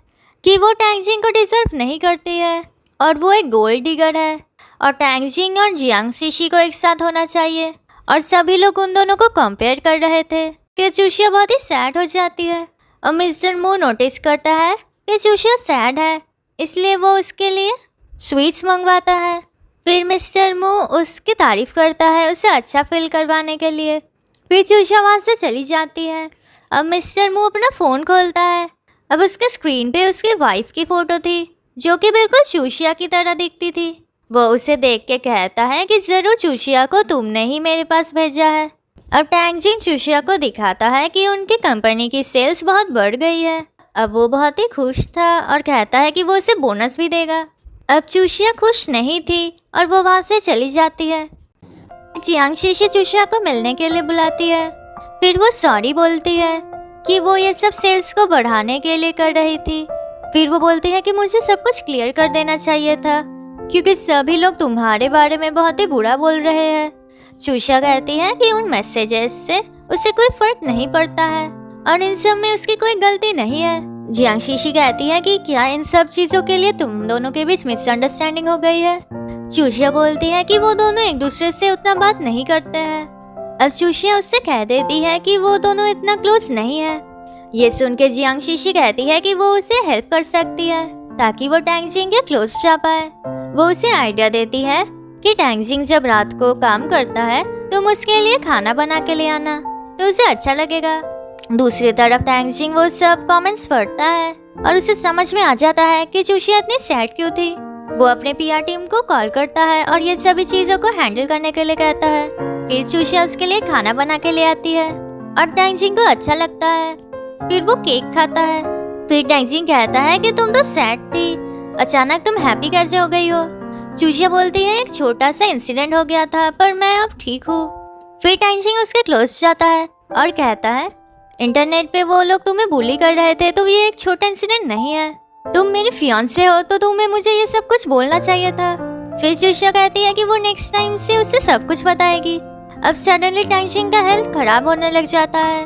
A: कि वो टैंगजिंग को डिजर्व नहीं करती है और वो एक गोल्ड डिगर है और टैंगजिंग और जियांग शीशी को एक साथ होना चाहिए। और सभी लोग उन दोनों को कंपेयर कर रहे थे कि चूशिया बहुत ही सैड हो जाती है। और मिस्टर मू नोटिस करता है कि चूशिया सैड है, इसलिए वो उसके लिए स्वीट्स मंगवाता है। फिर मिस्टर मू उसकी तारीफ़ करता है उसे अच्छा फील करवाने के लिए। फिर चूशिया वहाँ से चली जाती है। अब मिस्टर मू अपना फ़ोन खोलता है। अब उसके स्क्रीन पे उसकी वाइफ की फ़ोटो थी, जो कि बिल्कुल चूशिया की तरह दिखती थी। वो उसे देख के कहता है कि ज़रूर चूशिया को तुमने ही मेरे पास भेजा है। अब टैंगजिंग चूशिया को दिखाता है कि उनकी कंपनी की सेल्स बहुत बढ़ गई है। अब वो बहुत ही खुश था और कहता है कि वो उसे बोनस भी देगा। अब चूशिया खुश नहीं थी और वो वहाँ से चली जाती है। जियांग शीशी चूशिया को मिलने के लिए बुलाती है। फिर वो सॉरी बोलती है कि वो ये सब सेल्स को बढ़ाने के लिए कर रही थी। फिर वो बोलती है कि मुझे सब कुछ क्लियर कर देना चाहिए था, क्योंकि सभी लोग तुम्हारे बारे में बहुत ही बुरा बोल रहे हैं। चूशिया कहती है कि उन मैसेजेस से उसे कोई फर्क नहीं पड़ता है और इन सब में उसकी कोई गलती नहीं है। जियांग शीशी कहती है कि क्या इन सब चीज़ों के लिए तुम दोनों के बीच मिसअंडरस्टैंडिंग हो गई है। चूशिया बोलती है कि वो दोनों एक दूसरे से उतना बात नहीं करते हैं। अब चूशिया उससे कह देती है कि वो दोनों इतना क्लोज नहीं है। ये सुन के जियांग शीशी कहती है कि वो उसे हेल्प कर सकती है ताकि वो टैंगजिंग के क्लोज जा पाए। वो उसे आइडिया देती है कि टैंगजिंग जब रात को काम करता है तुम उसके लिए खाना बना के ले आना, तो उसे अच्छा लगेगा। दूसरी तरफ टैंगजिंग वो सब कमेंट्स पढ़ता है और उसे समझ में आ जाता है कि चूशिया इतनी सैड क्यों थी। वो अपने पीआर टीम को कॉल करता है और ये सभी चीज़ों को हैंडल करने के लिए कहता है। फिर चूशिया उसके लिए खाना बना के ले आती है और टैंगजिंग को अच्छा लगता है। फिर वो केक खाता है। फिर टैंगजिंग कहता है कि तुम तो सैड थी, अचानक तुम हैप्पी कैसे हो गई हो। चूशिया बोलती है एक छोटा सा इंसिडेंट हो गया था, पर मैं अब ठीक हूँ। फिर टैंगजिंग उसके क्लोज जाता है और कहता है इंटरनेट पे वो लोग तुम्हें बुली कर रहे थे, तो ये एक छोटा इंसिडेंट नहीं है। तुम मेरे फियांसे हो तो तुम्हें मुझे ये सब कुछ बोलना चाहिए था। फिर चूशिया कहती है कि वो नेक्स्ट टाइम से उसे सब कुछ बताएगी। अब सडनली टैंगजिंग का हेल्थ खराब होने लग जाता है।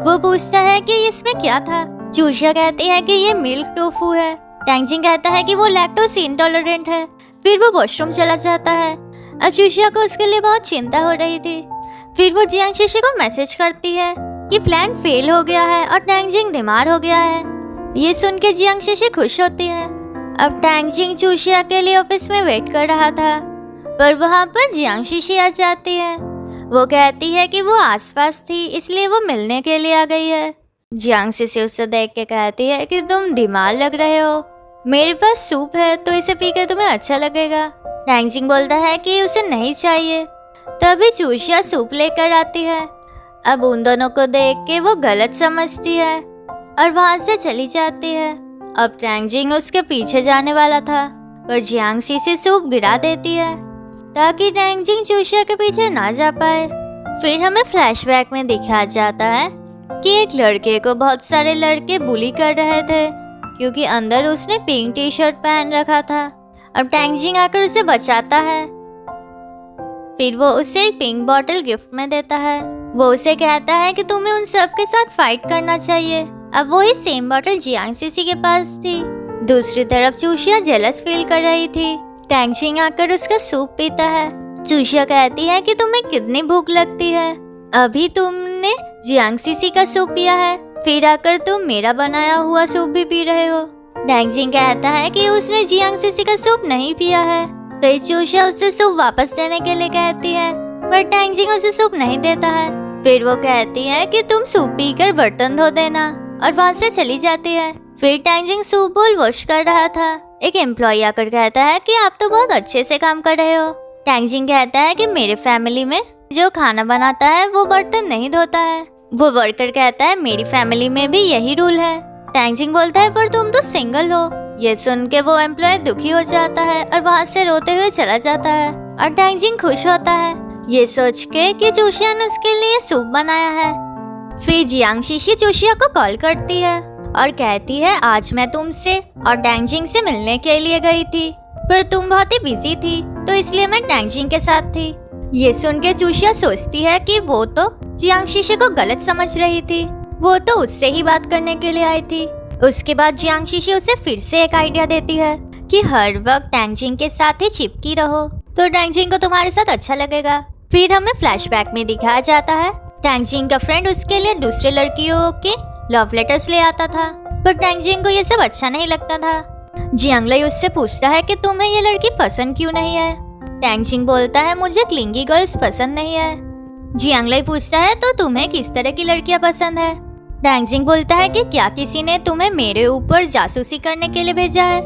A: वो पूछता है कि इसमें क्या था। चूशिया कहती है कि ये मिल्क टोफू है। टैंगजिंग कहता है कि वो लैक्टोज इंटॉलरेंट है। फिर वो वॉशरूम चला जाता है। अब चूशिया को उसके लिए बहुत चिंता हो रही थी। फिर वो जियांग शीशी को मैसेज करती है कि प्लान फेल हो गया है और टैंगजिंग बीमार हो गया है। ये सुन के जियांग शीशी खुश होती है। अब टैंगजिंग चूशिया के लिए ऑफिस में वेट कर रहा था, पर वहाँ पर जियांग शीशी आ जाती है। वो कहती है कि वो आसपास थी, इसलिए वो मिलने के लिए आ गई है। जियांग शीशी उसे देख के कहती है कि तुम बीमार लग रहे हो, मेरे पास सूप है तो इसे पी के तुम्हें अच्छा लगेगा। टैंगजिंग बोलता है कि उसे नहीं चाहिए। तभी चूशिया सूप लेकर आती है। अब उन दोनों को देख के वो गलत समझती है और वहां से चली जाती है। अब टैंजिंग उसके पीछे जाने वाला था पर जियांगसी से सूप गिरा देती है ताकि टैंजिंग चूशिया के पीछे ना जा पाए। फिर हमें फ्लैशबैक में दिखाया जाता है कि एक लड़के को बहुत सारे लड़के बुली कर रहे थे क्योंकि अंदर उसने पिंक टी शर्ट पहन रखा था। अब टैंजिंग आकर उसे बचाता है। फिर वो उसे एक पिंक बॉटल गिफ्ट में देता है। वो उसे कहता है कि तुम्हें उन सब के साथ फाइट करना चाहिए। अब वही सेम बॉटल जियांगसी के पास थी। दूसरी तरफ चूशिया जेलस फील कर रही थी। टैंजिंग आकर उसका सूप पीता है। चूशिया कहती है कि तुम्हें कितनी भूख लगती है, अभी तुमने जियांगसी का सूप पिया है, फिर आकर तुम मेरा बनाया हुआ सूप भी पी रहे हो। टैंजिंग कहता है कि उसने जियांगसी का सूप नहीं पिया है। फिर चूशिया उससे सूप वापस देने के लिए कहती है पर टैंजिंग उसे सूप नहीं देता है। फिर वो कहती है कि तुम सूप पीकर बर्तन धो देना और वहाँ से चली जाती है। फिर टैंजिंग सूप बोल वॉश कर रहा था। एक एम्प्लॉय आकर कहता है कि आप तो बहुत अच्छे से काम कर रहे हो। टैंजिंग कहता है कि मेरे फैमिली में जो खाना बनाता है वो बर्तन नहीं धोता है। वो वर्कर कहता है मेरी फैमिली में भी यही रूल है। टैंजिंग बोलता है पर तुम तो सिंगल हो। ये सुन के वो एम्प्लॉय दुखी हो जाता है और वहाँ से रोते हुए चला जाता है और टैंजिंग खुश होता है ये सोच के कि चूशिया ने उसके लिए सूप बनाया है। फिर जियांगसी चूशिया को कॉल करती है और कहती है आज मैं तुमसे और टैंजिंग से मिलने के लिए गई थी पर तुम बहुत ही बिजी थी तो इसलिए मैं टैंजिंग के साथ थी। ये सुन के चूशिया सोचती है कि वो तो जियांगसी को गलत समझ रही थी, वो तो उससे ही बात करने के लिए आई थी। उसके बाद जियांगसी उसे फिर से एक आइडिया देती है कि हर वक्त टैंजिंग के साथ ही चिपकी रहो तो टैंजिंग को तुम्हारे साथ अच्छा लगेगा। फिर हमें फ्लैशबैक में दिखाया जाता है टैंजिंग का फ्रेंड उसके लिए दूसरे लड़कियों के लव लेटर्स ले आता था पर टैंजिंग को ये सब अच्छा नहीं लगता था। जियांगलाई उससे पूछता है कि तुम्हें ये लड़की पसंद क्यों नहीं है। टैंजिंग बोलता है मुझे क्लिंगी गर्ल्स पसंद नहीं है। जियांगलाई पूछता है तो तुम्हें किस तरह की लड़कियां पसंद है। टैंजिंग बोलता है कि क्या किसी ने तुम्हें मेरे ऊपर जासूसी करने के लिए भेजा है।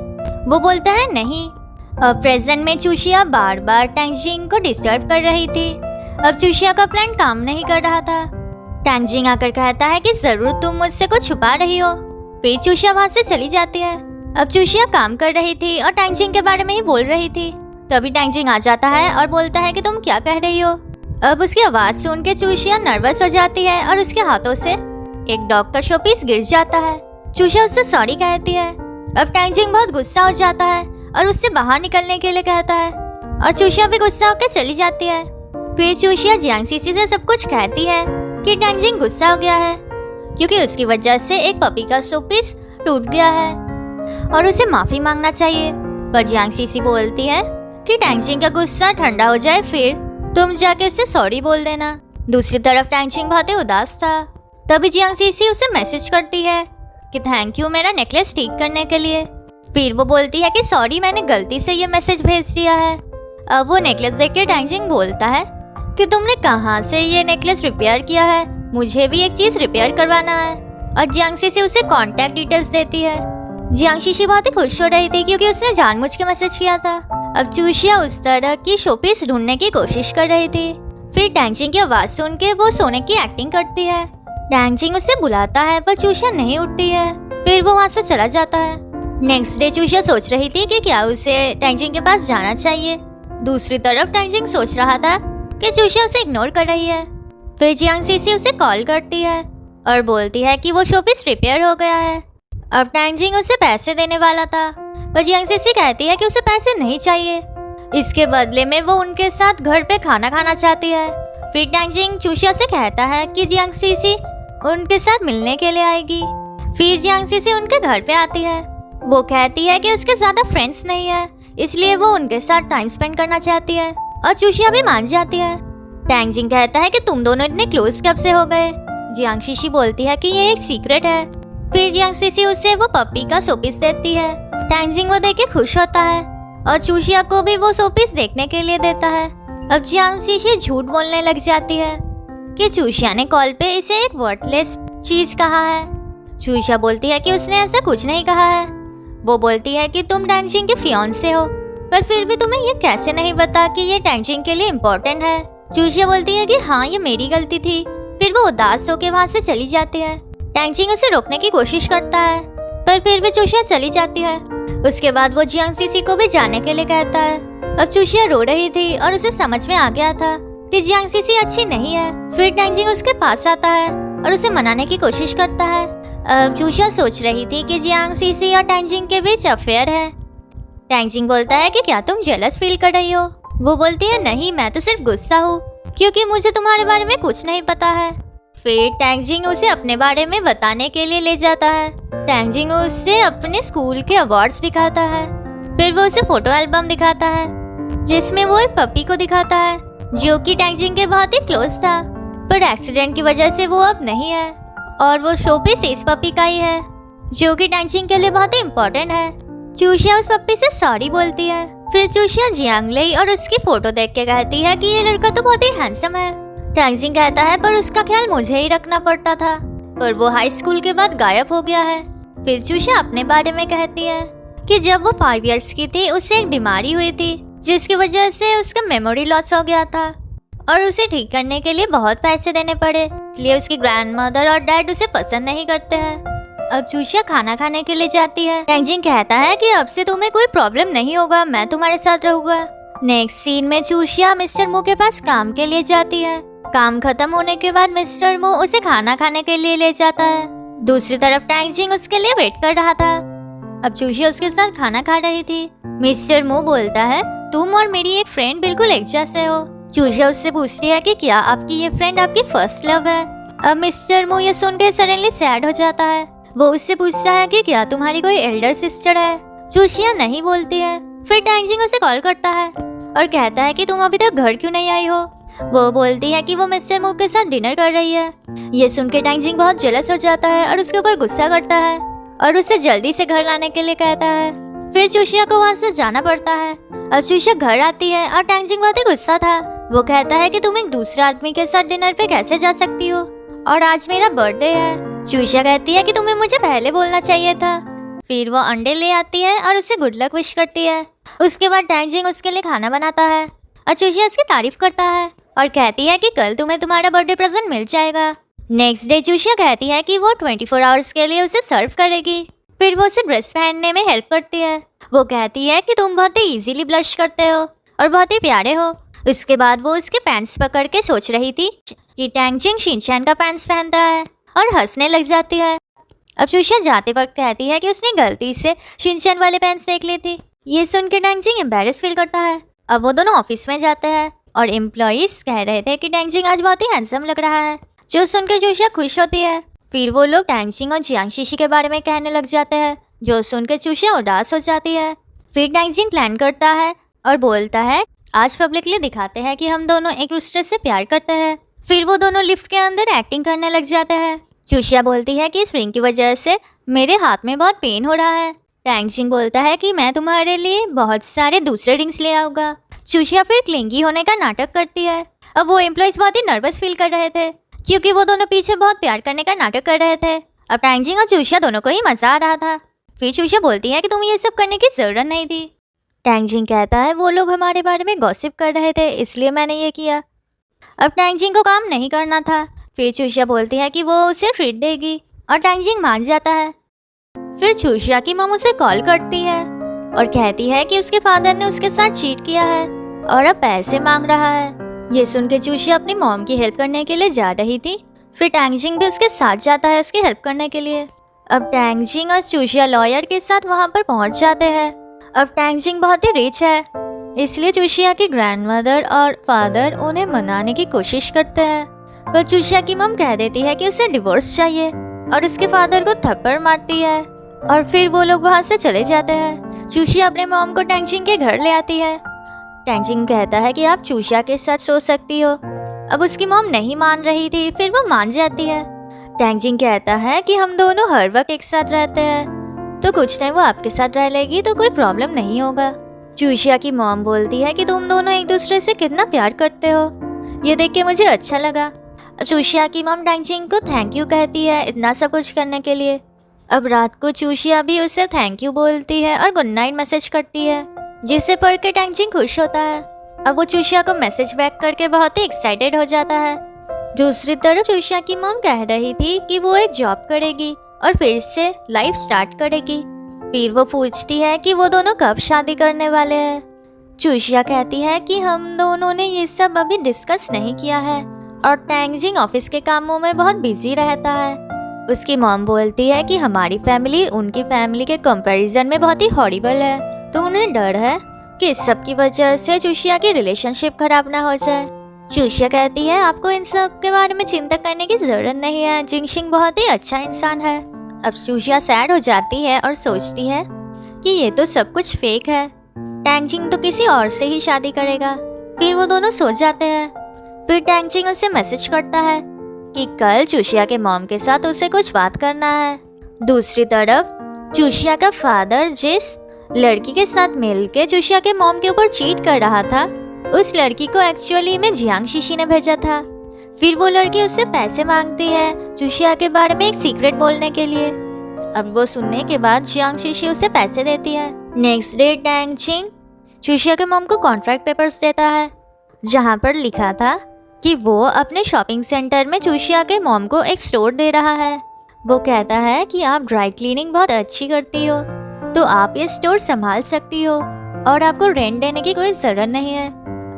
A: वो बोलता है नहीं। अब प्रेजेंट में चूशिया बार बार टैंजिंग को डिस्टर्ब कर रही थी। अब चूशिया का प्लान काम नहीं कर रहा था। टैंजिंग आकर कहता है कि जरूर तुम मुझसे कुछ छुपा रही हो। फिर चूशिया वहाँ से चली जाती है। अब चूशिया काम कर रही थी और टैंजिंग के बारे में ही बोल रही थी। तभी टैंजिंग आ जाता है और बोलता है कि तुम क्या कह रही हो। अब उसकी आवाज सुन के चूशिया नर्वस हो जाती है और उसके हाथों से एक डॉग का शोपीस गिर जाता है। चूशिया उससे सॉरी कहती है। अब टैंजिंग बहुत गुस्सा हो जाता है और उससे बाहर निकलने के लिए कहता है और चूशिया भी गुस्सा होकर चली जाती है। फिर चूशिया जियांगसी से सब कुछ कहती है कि टैंजिंग गुस्सा हो गया है क्योंकि उसकी वजह से एक पपी का शोपीस टूट गया है और उसे माफी मांगना चाहिए। पर जियांगसी बोलती है कि टैंजिंग का गुस्सा ठंडा हो जाए फिर तुम जाके उससे सॉरी बोल देना। दूसरी तरफ टैंजिंग बहुत ही उदास था। तभी जियांगसी उसे मैसेज करती है कि थैंक यू मेरा नेकलेस ठीक करने के लिए। फिर वो बोलती है कि सॉरी मैंने गलती से ये मैसेज भेज दिया है। अब वो नेकलेस देख के टैंजिंग बोलता है कि तुमने कहाँ से ये नेकलेस रिपेयर किया है, मुझे भी एक चीज रिपेयर करवाना है। और जियांगसी उसे कॉन्टैक्ट डिटेल्स देती है। जियांगसी बहुत ही खुश हो रही थी क्योंकि उसने जानबूझ के मैसेज किया था। अब चूशिया उस तरह की शोपीस ढूंढने की कोशिश कर रही थी। फिर टैंजिंग की आवाज सुन के वो सोने की एक्टिंग करती है। टैंजिंग उसे बुलाता है पर चूशिया नहीं उठती है। फिर वो वहाँ से चला जाता है। नेक्स्ट डे चूशिया सोच रही थी कि क्या उसे टैंजिंग के पास जाना चाहिए। दूसरी तरफ टैंजिंग सोच रहा था कि चूशिया उसे इग्नोर कर रही है। फिर जियांगसी उसे कॉल करती है और बोलती है कि वो शोपीस रिपेयर हो गया है। अब टैंजिंग उसे पैसे देने वाला था पर जियांगसी कहती है कि उसे पैसे नहीं चाहिए, इसके बदले में वो उनके साथ घर पे खाना खाना चाहती है। फिर टैंजिंग चूशिया से कहता है कि जियांगसी उनके साथ मिलने के लिए आएगी। फिर जियांगसी उनके घर पे आती है। वो कहती है कि उसके ज्यादा फ्रेंड्स नहीं है इसलिए वो उनके साथ टाइम स्पेंड करना चाहती है और चूशिया भी मान जाती है। टैंजिंग कहता है कि तुम दोनों इतने क्लोज कब से हो गए। जियांगसी बोलती है कि ये एक सीक्रेट है। फिर जियांगसी उसे वो पपी का शोपीस देती है। टैंजिंग वो देख के खुश होता है और चूशिया को भी वो शोपीस देखने के लिए देता है। अब जियांगसी झूठ बोलने लग जाती है कि चूशिया ने कॉल पे इसे एक वर्थलेस चीज कहा है। चूशिया बोलती है कि उसने ऐसा कुछ नहीं कहा है। वो बोलती है कि तुम टैंजिंग के फियांसे हो पर फिर भी तुम्हें ये कैसे नहीं पता कि ये टैंजिंग के लिए इम्पोर्टेंट है। चूशिया बोलती है कि हाँ ये मेरी गलती थी। फिर वो उदास होकर वहाँ से चली जाती है। टैंगजिंग उसे रोकने की कोशिश करता है पर फिर भी चूशिया चली जाती है। उसके बाद वो जियांग सीसी को भी जाने के लिए कहता है। अब चूशिया रो रही थी और उसे समझ में आ गया था कि जियांग सीसी अच्छी नहीं है। फिर टैंगजिंग उसके पास आता है और उसे मनाने की कोशिश करता है। अब चूशिया सोच रही थी कि जियांग सीसी और टैंगजिंग के बीच अफेयर है। टैंगजिंग बोलता है कि क्या तुम जेलस फील कर रही हो? वो बोलती है नहीं, मैं तो सिर्फ गुस्सा हूँ क्योंकि मुझे तुम्हारे बारे में कुछ नहीं पता है। फिर टैंगजिंग उसे अपने बारे में बताने के लिए ले जाता है। टैंगजिंग उसे अपने स्कूल के अवार्ड्स दिखाता है। फिर वो उसे फोटो एल्बम दिखाता है जिसमें वो एक पपी को दिखाता है जो कि टैंगजिंग के बहुत ही क्लोज था, पर एक्सीडेंट की वजह से वो अब नहीं है और वो शो पीस इस पपी का ही है जो कि टैंगजिंग के लिए बहुत ही इम्पोर्टेंट है। चूशिया उस पप्पी से सॉरी बोलती है। फिर चूशिया जियांग लेई और उसकी फोटो देख के कहती है कि ये लड़का तो बहुत ही हैंडसम है। टैंगजिंग कहता है पर उसका ख्याल मुझे ही रखना पड़ता था, पर वो हाई स्कूल के बाद गायब हो गया है। फिर चूशिया अपने बारे में कहती है कि जब वो 5 इयर्स की थी उसे एक बीमारी हुई थी जिसकी वजह से उसका मेमोरी लॉस हो गया था और उसे ठीक करने के लिए बहुत पैसे देने पड़े, इसलिए उसकी ग्रैंडमदर और डैड उसे पसंद नहीं करते हैं। अब चूशिया खाना खाने के लिए जाती है। टैंगजिंग कहता है कि अब से तुम्हें कोई प्रॉब्लम नहीं होगा, मैं तुम्हारे साथ रहूंगा। नेक्स्ट सीन में चूशिया मिस्टर मू के पास काम के लिए जाती है। काम खत्म होने के बाद मिस्टर मू उसे खाना खाने के लिए ले जाता है। दूसरी तरफ टैंगजिंग उसके लिए वेट कर रहा था। अब चूशिया उसके साथ खाना खा रही थी। मिस्टर मू बोलता है तुम और मेरी एक फ्रेंड बिल्कुल एक जैसे हो। चूशिया उससे पूछती है कि क्या आपकी ये फ्रेंड आपकी फर्स्ट लव है? अब मिस्टर मू ये सुनकर सडनली सैड हो जाता है। वो उससे पूछता है कि क्या तुम्हारी कोई एल्डर सिस्टर है? चूशिया नहीं बोलती है। फिर टैंगजिंग उसे कॉल करता है और कहता है कि तुम अभी तक घर क्यों नहीं आई हो? वो बोलती है कि वो मिस्टर मू के साथ डिनर कर रही है। ये सुनकर टैंगजिंग बहुत जेलस हो जाता है और उसके ऊपर गुस्सा करता है और उसे जल्दी से घर लाने के लिए कहता है। फिर चूशिया को वहाँ से जाना पड़ता है। अब चूशिया घर आती है और टैंगजिंग बहुत ही गुस्सा था। वो कहता है कि तुम एक दूसरे आदमी के साथ डिनर पे कैसे जा सकती हो और आज मेरा बर्थडे है। चूशिया कहती है कि तुम्हें मुझे पहले बोलना चाहिए था। फिर वो अंडे ले आती है और उसे गुड लक विश करती है। उसके बाद टैंगजिंग उसके लिए खाना बनाता है और चूशिया उसकी तारीफ करता है और कहती है कि कल तुम्हें तुम्हारा बर्थडे प्रेजेंट मिल जाएगा। नेक्स्ट डे चूशिया कहती है कि वो 24 आवर्स के लिए उसे सर्व करेगी। फिर वो उसे ड्रेस पहनने में हेल्प करती है। वो कहती है कि तुम बहुत ही इजीली ब्लश करते हो और बहुत ही प्यारे हो। उसके बाद वो उसके पैंट्स पकड़ के सोच रही थी कि टैंगजिंग शिनचैन का पैंट्स पहनता है और हंसने लग जाती है। अब चूशिया जाते वक्त कहती है कि उसने गलती से शिनचैन वाले पैंट्स देख ली थी। ये सुनकर टैंगजिंग एम्बैरेस फील करता है। अब वो दोनों ऑफिस में जाते हैं और एम्प्लॉइज कह रहे थे कि टैंगजिंग आज बहुत ही हैंडसम लग रहा है, जो सुनकर चूशिया खुश होती है। फिर वो लोग टैंगजिंग और जियांग सीसी के बारे में कहने लग जाते हैं, जो सुनकर चूशिया उदास हो जाती है। फिर टैंगजिंग प्लान करता है और बोलता है आज पब्लिकली दिखाते हैं कि हम दोनों एक दूसरे से प्यार करते हैं। फिर वो दोनों लिफ्ट के अंदर एक्टिंग करने लग जाते हैं। चूशिया बोलती है कि इस रिंग की वजह से मेरे हाथ में बहुत पेन हो रहा है। टैंगजिंग बोलता है कि मैं तुम्हारे लिए बहुत सारे दूसरे रिंग्स ले आऊँगा। चूशिया फिर क्लिंगी होने का नाटक करती है। अब वो एम्प्लॉइज बहुत ही नर्वस फील कर रहे थे क्योंकि वो दोनों पीछे बहुत प्यार करने का नाटक कर रहे थे। अब टैंगजिंग और चूशिया दोनों को ही मजा आ रहा था। फिर चूशिया बोलती है कि तुम्हें ये सब करने की जरूरत नहीं थी। टैंगजिंग कहता है वो लोग हमारे बारे में गॉसिप कर रहे थे इसलिए मैंने ये किया। अब टैंगजिंग को काम नहीं करना था। फिर चूशिया बोलती है कि वो उसे ट्रीट देगी और टैंगजिंग मान जाता है। फिर चूशिया की मम उसे कॉल करती है और कहती है कि उसके फादर ने उसके साथ चीट किया है और अब पैसे मांग रहा है। ये सुन के चूशिया अपनी मॉम की हेल्प करने के लिए जा रही थी। फिर टैंगजिंग भी उसके साथ जाता है उसकी हेल्प करने के लिए। अब टैंगजिंग और चूशिया लॉयर के साथ वहाँ पर पहुँच जाते हैं। अब टैंगजिंग बहुत ही रिच है इसलिए चूशिया की ग्रैंडमदर और फादर उन्हें मनाने की कोशिश करते हैं, पर चूशिया की मम कह देती है कि उसे डिवोर्स चाहिए और उसके फादर को थप्पड़ मारती है और फिर वो लोग वहाँ से चले जाते हैं। चूशिया अपने मॉम को टैंगजिंग के घर ले आती है। टैंगजिंग कहता है कि आप चूशिया के साथ सो सकती हो। अब उसकी मॉम नहीं मान रही थी, फिर वो मान जाती है। टैंगजिंग कहता है कि हम दोनों हर वक्त एक साथ रहते हैं, तो कुछ टाइम वो आपके साथ रह लेगी तो कोई प्रॉब्लम नहीं होगा। चूशिया की मॉम बोलती है कि तुम दोनों एक दूसरे से कितना प्यार करते हो, ये देख के मुझे अच्छा लगा। अब चूशिया की मॉम टैंगजिंग को थैंक यू कहती है इतना सब कुछ करने के लिए। अब रात को चूशिया भी उसे थैंक यू बोलती है और गुड नाइट मैसेज करती है, जिससे पढ़ के टैंगजिंग खुश होता है। अब वो चूशिया को मैसेज बैक करके बहुत ही एक्साइटेड हो जाता है। दूसरी तरफ चूशिया की मॉम कह रही थी कि वो एक जॉब करेगी और फिर से लाइफ स्टार्ट करेगी। फिर वो पूछती है कि वो दोनों कब शादी करने वाले हैं। चूशिया कहती है कि हम दोनों ने ये सब अभी डिस्कस नहीं किया है और टैंगजिंग ऑफिस के कामों में बहुत बिजी रहता है। उसकी मॉम बोलती है कि हमारी फैमिली उनकी फैमिली के कंपैरिजन में बहुत ही हॉरिबल है, तो उन्हें डर है कि इस सब की वजह से चूशिया की रिलेशनशिप खराब ना हो जाए। चूशिया कहती है आपको इन सब के बारे में चिंता करने की जरूरत नहीं है, जिंगशिंग बहुत ही अच्छा इंसान है। अब चूशिया सैड हो जाती है और सोचती है कि ये तो सब कुछ फेक है, टैंगजिंग तो किसी और से ही शादी करेगा। फिर वो दोनों सो जाते हैं। फिर टैंगजिंग उसे मैसेज करता है कि कल चूशिया के मॉम के साथ उसे कुछ बात करना है। दूसरी तरफ चूशिया का फादर जिस लड़की के साथ मिलकर चूशिया के मॉम के ऊपर चीट कर रहा था, उस लड़की को एक्चुअली में जियांग शीशी ने भेजा था। फिर वो लड़की उससे पैसे मांगती है चूशिया के बारे में एक सीक्रेट बोलने के लिए। अब वो सुनने के बाद जियांग शीशी उसे पैसे देती है। नेक्स्ट डे टैंगजिंग चूशिया के मॉम को कॉन्ट्रैक्ट पेपर्स देता है जहाँ पर लिखा था कि वो अपने शॉपिंग सेंटर में चूशिया के मॉम को एक स्टोर दे रहा है। वो कहता है कि आप ड्राई क्लीनिंग बहुत अच्छी करती हो, तो आप ये स्टोर संभाल सकती हो और आपको रेंट देने की कोई जरूरत नहीं है।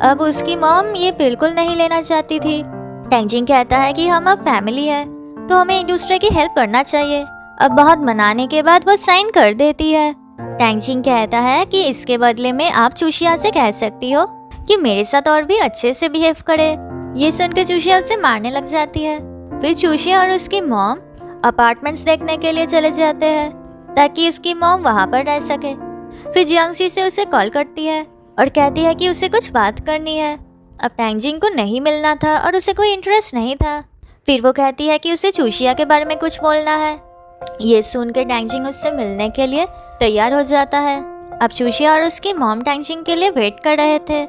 A: अब उसकी मॉम ये बिल्कुल नहीं लेना चाहती थी। टैंगजिंग कहता है कि हम अब फैमिली है, तो हमें एक दूसरे की हेल्प करना चाहिए। अब बहुत मनाने के बाद वो साइन कर देती है। टैंगजिंग कहता है कि इसके बदले में आप चूशिया से कह सकती हो कि मेरे साथ और भी अच्छे से बिहेव करे। ये सुनकर चूशिया उसे मारने लग जाती है। फिर चूशिया और उसकी मॉम अपार्टमेंट्स देखने के लिए चले जाते हैं ताकि उसकी मॉम वहाँ पर रह सके। फिर जियांगसी से उसे कॉल करती है और कहती है कि उसे कुछ बात करनी है। अब टैंगजिंग को नहीं मिलना था और उसे कोई इंटरेस्ट नहीं था। फिर वो कहती है कि उसे चूशिया के बारे में कुछ बोलना है। ये सुनकर टैंगजिंग उससे मिलने के लिए तैयार हो जाता है। अब चूशिया और उसकी मॉम टैंगजिंग के लिए वेट कर रहे थे।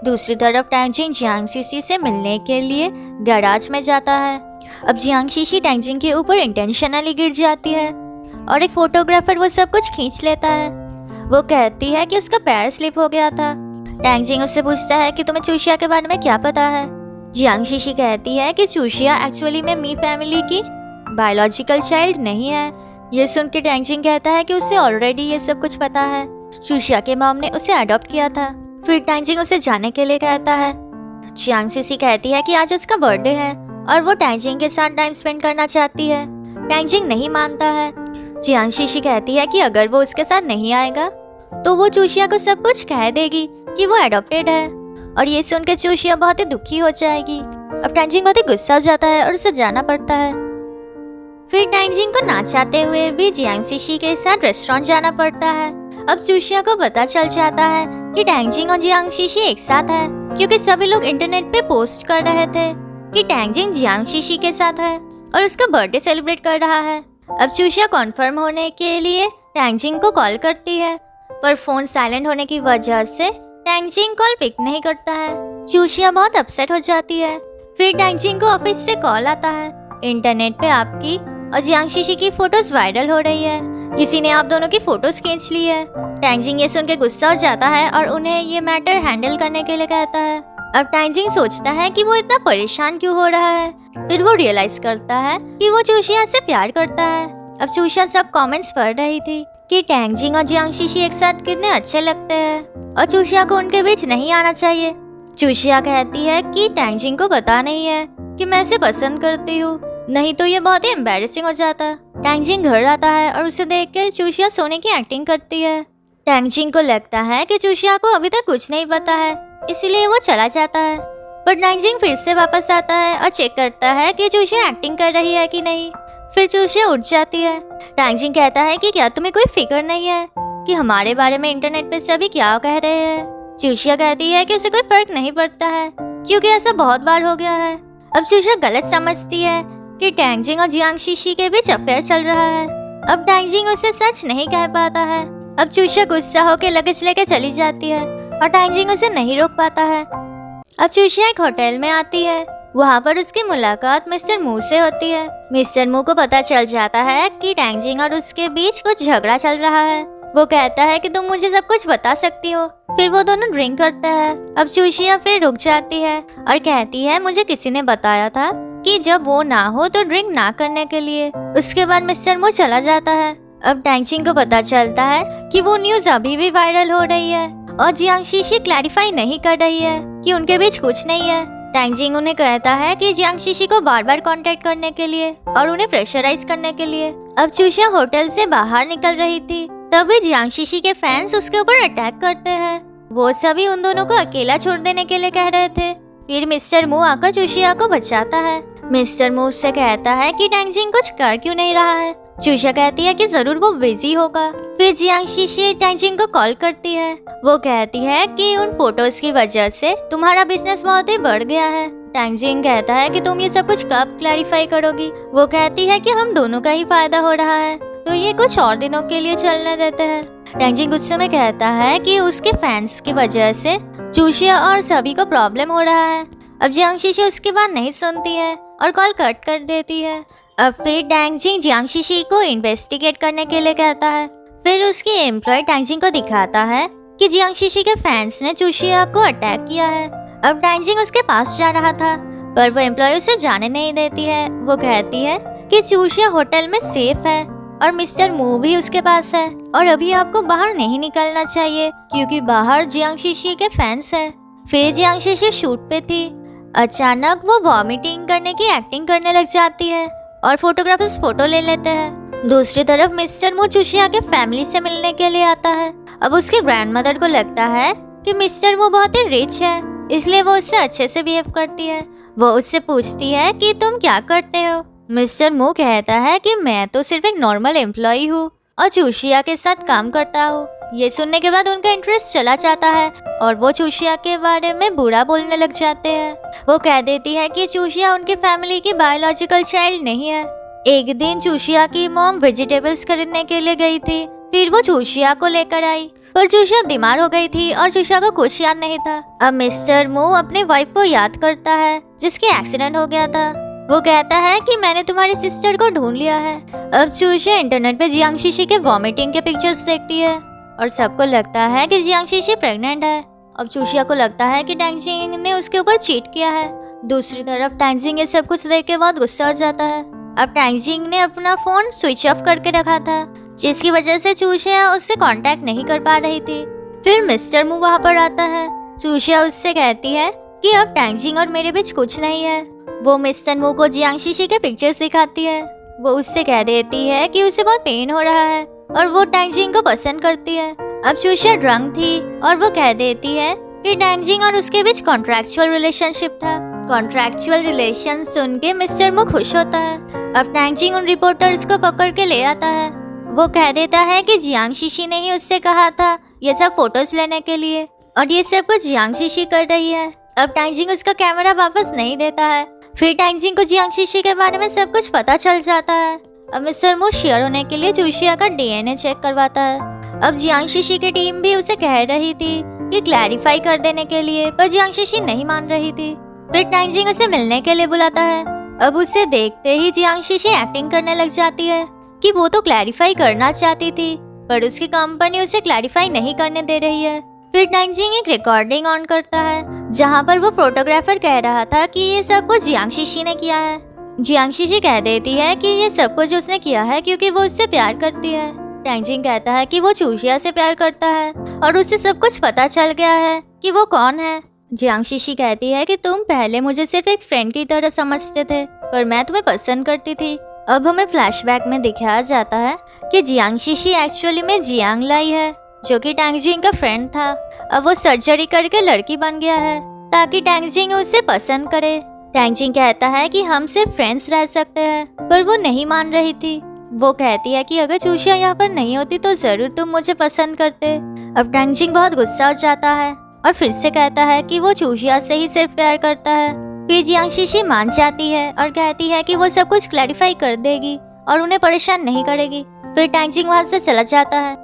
A: दूसरी तरफ टैंगजिंग जियांगसी से मिलने के लिए गैराज में जाता है। अब जियांगसी टैंगजिंग के ऊपर इंटेंशनली गिर जाती है और एक फोटोग्राफर वो सब कुछ खींच लेता है। वो कहती है कि उसका पैर स्लिप हो गया था। टैंगजिंग उससे पूछता है कि तुम्हें चूशिया के बारे में क्या पता है। जियांगसी कहती है कि चूशिया एक्चुअली में मी फैमिली की बायोलॉजिकल चाइल्ड नहीं है। ये सुन के टैंगजिंग कहता है कि उसे ऑलरेडी ये सब कुछ पता है, चूशिया के मॉम ने उसे अडॉप्ट किया था। फिर टैंगजिंग उसे जाने के लिए कहता है। जियांगसी कहती है कि आज उसका बर्थडे है और वो टैंगजिंग के साथ टाइम स्पेंड करना चाहती है। टैंगजिंग नहीं मानता है। जियांगसी कहती है कि अगर वो उसके साथ नहीं आएगा तो वो चूशिया को सब कुछ कह देगी कि वो एडॉप्टेड है, और ये सुनकर चूशिया बहुत ही दुखी हो जाएगी। अब टैंगजिंग बहुत ही गुस्सा हो जाता है और उसे जाना पड़ता है। फिर टैंगजिंग को ना चाहते हुए भी जियांगसी के साथ रेस्टोरेंट जाना पड़ता है। अब चूशिया को पता चल जाता है कि टैंगजिंग और जियांगसी एक साथ है, क्योंकि सभी लोग इंटरनेट पे पोस्ट कर रहे थे कि टैंगजिंग जियांगसी के साथ है और उसका बर्थडे सेलिब्रेट कर रहा है। अब चूशिया कॉन्फर्म होने के लिए टैंगजिंग को कॉल करती है, पर फोन साइलेंट होने की वजह से टैंगजिंग कॉल पिक नहीं करता है। चूशिया बहुत अपसेट हो जाती है। फिर टैंगजिंग को ऑफिस से कॉल आता है। इंटरनेट पे आपकी और जियांगसी की फोटोज वायरल हो रही है, किसी ने आप दोनों की फोटोज खींच ली है। टैंगजिंग ये सुन के गुस्सा हो जाता है और उन्हें ये मैटर हैंडल करने के लिए कहता है। अब टैंगजिंग सोचता है कि वो इतना परेशान क्यों हो रहा है। फिर वो रियलाइज करता है कि वो चूशिया से प्यार करता है। अब चूशिया सब कमेंट्स पढ़ रही थी कि टैंगजिंग और जियांगसी एक साथ कितने अच्छे लगते हैं और चूशिया को उनके बीच नहीं आना चाहिए। चूशिया कहती है कि टैंगजिंग को पता नहीं है कि मैं उसे पसंद करती हूँ, नहीं तो ये बहुत ही एम्बैरेसिंग हो जाता। टैंगजिंग घर आता है और उसे देख कर चूशिया सोने की एक्टिंग करती है। टैंगजिंग को लगता है कि चूशिया को अभी तक कुछ नहीं पता है, इसलिए वो चला जाता है। पर टैंगजिंग फिर से वापस आता है और चेक करता है कि चूशिया एक्टिंग कर रही है कि नहीं। फिर चूशिया उठ जाती है। टैंगजिंग कहता है कि क्या तुम्हें कोई फिक्र नहीं है कि हमारे बारे में इंटरनेट पे सभी क्या कह रहे हैं। चूशिया कहती है कि उसे कोई फर्क नहीं पड़ता है, क्योंकि ऐसा बहुत बार हो गया है। अब चूशिया गलत समझती है कि टैंगजिंग और जियांगसी के बीच अफेयर चल रहा है। अब टैंगजिंग उसे सच नहीं कह पाता है। अब चूशिया गुस्सा होकर लगेज लेके चली जाती है और टैंगजिंग उसे नहीं रोक पाता है। अब चूशिया एक होटल में आती है। वहाँ पर उसकी मुलाकात मिस्टर मू से होती है। मिस्टर मू को पता चल जाता है कि टैंगजिंग और उसके बीच कुछ झगड़ा चल रहा है। वो कहता है कि तुम मुझे सब कुछ बता सकती हो। फिर वो दोनों ड्रिंक करते हैं। अब चूशिया फिर रुक जाती है और कहती है मुझे किसी ने बताया था कि जब वो ना हो तो ड्रिंक ना करने के लिए। उसके बाद मिस्टर मू चला जाता है। अब टैंगजिंग को पता चलता है कि वो न्यूज अभी भी वायरल हो रही है और जियांग शीशी क्लैरिफाई नहीं कर रही है कि उनके बीच कुछ नहीं है। टैंगजिंग उन्हें कहता है कि जियांग शीशी को बार बार कांटेक्ट करने के लिए और उन्हें प्रेशराइज करने के लिए। अब चूशिया होटल से बाहर निकल रही थी, तभी जियांग शीशी के फैंस उसके ऊपर अटैक करते हैं। वो सभी उन दोनों को अकेला छोड़ देने के लिए कह रहे थे। फिर मिस्टर मू आकर चूशिया को बचाता है। मिस्टर मू उससे कहता है कि टैंगजिंग कुछ कर क्यों नहीं रहा है। चूशिया कहती है कि जरूर वो बिजी होगा। फिर जियांग शीशी टैंगजिंग को कॉल करती है। वो कहती है कि उन फोटोज की वजह से तुम्हारा बिजनेस बहुत ही बढ़ गया है। टैंगजिंग कहता है कि तुम ये सब कुछ कब क्लैरिफाई करोगी। वो कहती है कि हम दोनों का ही फायदा हो रहा है, तो ये कुछ और दिनों के लिए चलने देते हैं। टैंगजिंग गुस्से में कहता है कि उसके फैंस की वजह से चूशिया और सभी को प्रॉब्लम हो रहा है। अब जियांग शीशी उसकी बात नहीं सुनती है और कॉल कट कर देती है। अब फिर टैंगजिंग जियांग शीशी को इन्वेस्टिगेट करने के लिए कहता है। फिर उसकी एम्प्लॉय टैंगजिंग को दिखाता है कि जियांग शीशी के फैंस ने चूशिया को अटैक किया है। अब टैंगजिंग उसके पास जा रहा था, पर वो एम्प्लॉय उसे जाने नहीं देती है। वो कहती है कि चूशिया होटल में सेफ है और मिस्टर मू भी उसके पास है और अभी आपको बाहर नहीं निकलना चाहिए क्योंकि बाहर जियांग शीशी के फैंस हैं। फिर जियांग शीशी शूट पे थी। अचानक वो वॉमिटिंग करने की एक्टिंग करने लग जाती है और फोटोग्राफर्स फोटो ले लेते हैं। दूसरी तरफ मिस्टर मू चूशिया के फैमिली से मिलने के लिए आता है। अब उसके ग्रैंडमदर को लगता है कि मिस्टर मू बहुत ही रिच है, इसलिए वो उससे अच्छे से बिहेव करती है। वो उससे पूछती है कि तुम क्या करते हो। मिस्टर मू कहता है कि मैं तो सिर्फ एक नॉर्मल एम्प्लॉय हूँ और चूशिया के साथ काम करता हूँ। ये सुनने के बाद उनका इंटरेस्ट चला जाता है और वो चूशिया के बारे में बुरा बोलने लग जाते हैं। वो कह देती है कि चूशिया उनकी फैमिली की बायोलॉजिकल चाइल्ड नहीं है। एक दिन चूशिया की मॉम वेजिटेबल्स खरीदने के लिए गई थी। फिर वो चूशिया को लेकर आई, पर चूशिया बीमार हो गई थी और चूशिया को कुछ याद नहीं था। अब मिस्टर मू अपनी वाइफ को याद करता है जिसके एक्सीडेंट हो गया था। वो कहता है कि मैंने तुम्हारी सिस्टर को ढूंढ लिया है। अब चूशिया इंटरनेट पे जियांग शीशी के वॉमिटिंग के पिक्चर्स देखती है और सबको लगता है कि जियांग शीशी प्रेग्नेंट है। अब चूशिया को लगता है कि टैंगजिंग ने उसके ऊपर चीट किया है। दूसरी तरफ टैंगजिंग ये सब कुछ देख के बहुत गुस्सा हो जाता है। अब टैंगजिंग ने अपना फोन स्विच ऑफ करके रखा था, जिसकी वजह से चूशिया उससे कांटेक्ट नहीं कर पा रही थी। फिर मिस्टर मू वहाँ पर आता है। चूशिया उससे कहती है कि अब टैंगजिंग और मेरे बीच कुछ नहीं है। वो मिस्टर मू को जियांग शीशी के पिक्चर्स दिखाती है। वो उससे कह देती है कि उसे बहुत पेन हो रहा है और वो टैंगजिंग को पसंद करती है। अब चूशिया ड्रंक थी और वो कह देती है कि टैंगजिंग और उसके बीच कॉन्ट्रैक्चुअल रिलेशनशिप था। कॉन्ट्रैक्चुअल रिलेशन सुन के मिस्टर मू खुश होता है। अब टैंगजिंग उन रिपोर्टर्स को पकड़ के ले आता है। वो कह देता है कि जियांग शीशी ने ही उससे कहा था ये सब फोटोज लेने के लिए और ये सब कुछ जियांग शीशी कर रही है। अब टैंगजिंग उसका कैमरा वापस नहीं देता है। फिर टैंगजिंग को जियांग शीशी के बारे में सब कुछ पता चल जाता है। अब मिस्टर मू शेयर होने के लिए चूशिया का डीएनए चेक करवाता है। अब जियांग शीशी की टीम भी उसे कह रही थी कि क्लैरिफाई कर देने के लिए, पर जियांग शीशी नहीं मान रही थी। फिर टैंगजिंग उसे मिलने के लिए बुलाता है। अब उसे देखते ही जियांग शीशी एक्टिंग करने लग जाती है कि वो तो क्लैरिफाई करना चाहती थी, पर उसकी कंपनी उसे क्लैरिफाई नहीं करने दे रही है। फिर टैंगजिंग एक रिकॉर्डिंग ऑन करता है जहाँ पर वो फोटोग्राफर कह रहा था कि ये सब कुछ जियांग शीशी ने किया है। जियांग शीशी कह देती है कि ये सब कुछ उसने किया है क्योंकि वो उससे प्यार करती है। टैंगजिंग कहता है कि वो चूशिया से प्यार करता है और उसे सब कुछ पता चल गया है कि वो कौन है। जियांग शीशी कहती है कि तुम पहले मुझे सिर्फ एक फ्रेंड की तरह समझते थे, पर मैं तुम्हें पसंद करती थी। अब हमें फ्लैशबैक में दिखाया जाता है कि जियांग शीशी एक्चुअली में जियांग लाई है, जो कि टैंगजिंग का फ्रेंड था। अब वो सर्जरी करके लड़की बन गया है ताकि टैंगजिंग उसे पसंद करे। टैंगजिंग कहता है कि हम सिर्फ फ्रेंड्स रह सकते हैं, पर वो नहीं मान रही थी। वो कहती है कि अगर चूशिया यहाँ पर नहीं होती तो जरूर तुम मुझे पसंद करते। अब टैंगजिंग बहुत गुस्सा हो जाता है और फिर से कहता है कि वो चूशिया से ही सिर्फ प्यार करता है। फिर जियांग शीशी मान जाती है और कहती है कि वो सब कुछ क्लैरिफाई कर देगी और उन्हें परेशान नहीं करेगी। फिर टैंगजिंग वहाँ से चला जाता है।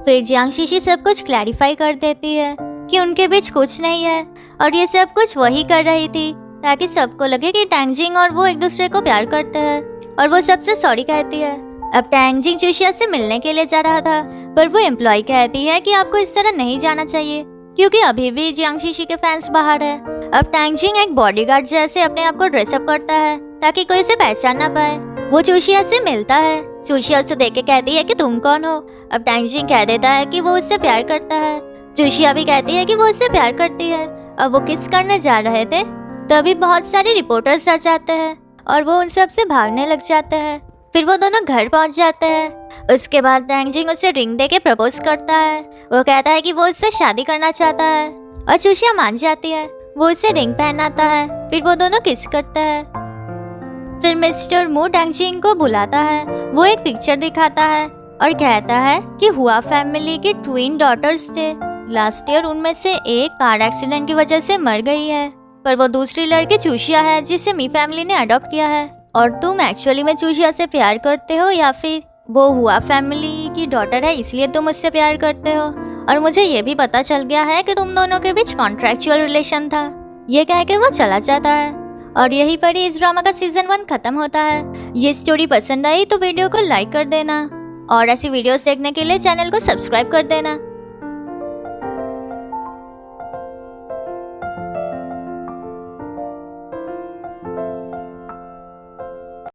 A: फिर जियांग शीशी सब कुछ क्लैरिफाई कर देती है कि उनके बीच कुछ नहीं है और ये सब कुछ वही कर रही थी ताकि सबको लगे कि टैंगजिंग और वो एक दूसरे को प्यार करते हैं, और वो सबसे सॉरी कहती है। अब टैंगजिंग चूशिया से मिलने के लिए जा रहा था, पर वो एम्प्लॉय कहती है कि आपको इस तरह नहीं जाना चाहिए क्योंकि अभी भी जियांग शीशी के फैंस बाहर है। अब टैंगजिंग एक बॉडीगार्ड जैसे अपने आप को ड्रेसअप करता है ताकि कोई उसे पहचान ना पाए। वो चूशिया से मिलता है। चूशिया उसे देख के कहती है कि तुम कौन हो। अब टैंगजिंग कह देता है कि वो उससे प्यार करता है। चूशिया भी कहती है कि वो उससे प्यार करती है। अब वो किस करने जा रहे थे तभी बहुत सारे रिपोर्टर्स आ जाते हैं और वो उन सब से भागने लग जाते हैं। फिर वो दोनों घर पहुंच जाते हैं। उसके बाद टैंगजिंग उसे रिंग दे के प्रपोज करता है। वो कहता है कि वो उससे शादी करना चाहता है और चूशिया मान जाती है। वो उसे रिंग पहनाता है। फिर वो दोनों किस करते हैं। फिर मिस्टर मू टैंगजिंग को बुलाता है। वो एक पिक्चर दिखाता है और कहता है कि हुआ फैमिली की ट्विन डॉटर्स थे। लास्ट ईयर उनमें से एक कार एक्सीडेंट की वजह से मर गई है, पर वो दूसरी लड़की चूशिया है जिसे मी फैमिली ने अडॉप्ट किया है। और तुम एक्चुअली में चूशिया से प्यार करते हो या फिर वो हुआ फैमिली की डॉटर है इसलिए तुम उससे प्यार करते हो। और मुझे ये भी पता चल गया है कि तुम दोनों के बीच कॉन्ट्रैक्चुअल रिलेशन था। ये कह के वो चला जाता है और यही पर इस ड्रामा का सीजन 1 खत्म होता है। ये स्टोरी पसंद आई तो वीडियो को लाइक कर देना और ऐसी वीडियोस देखने के लिए चैनल को सब्सक्राइब कर देना।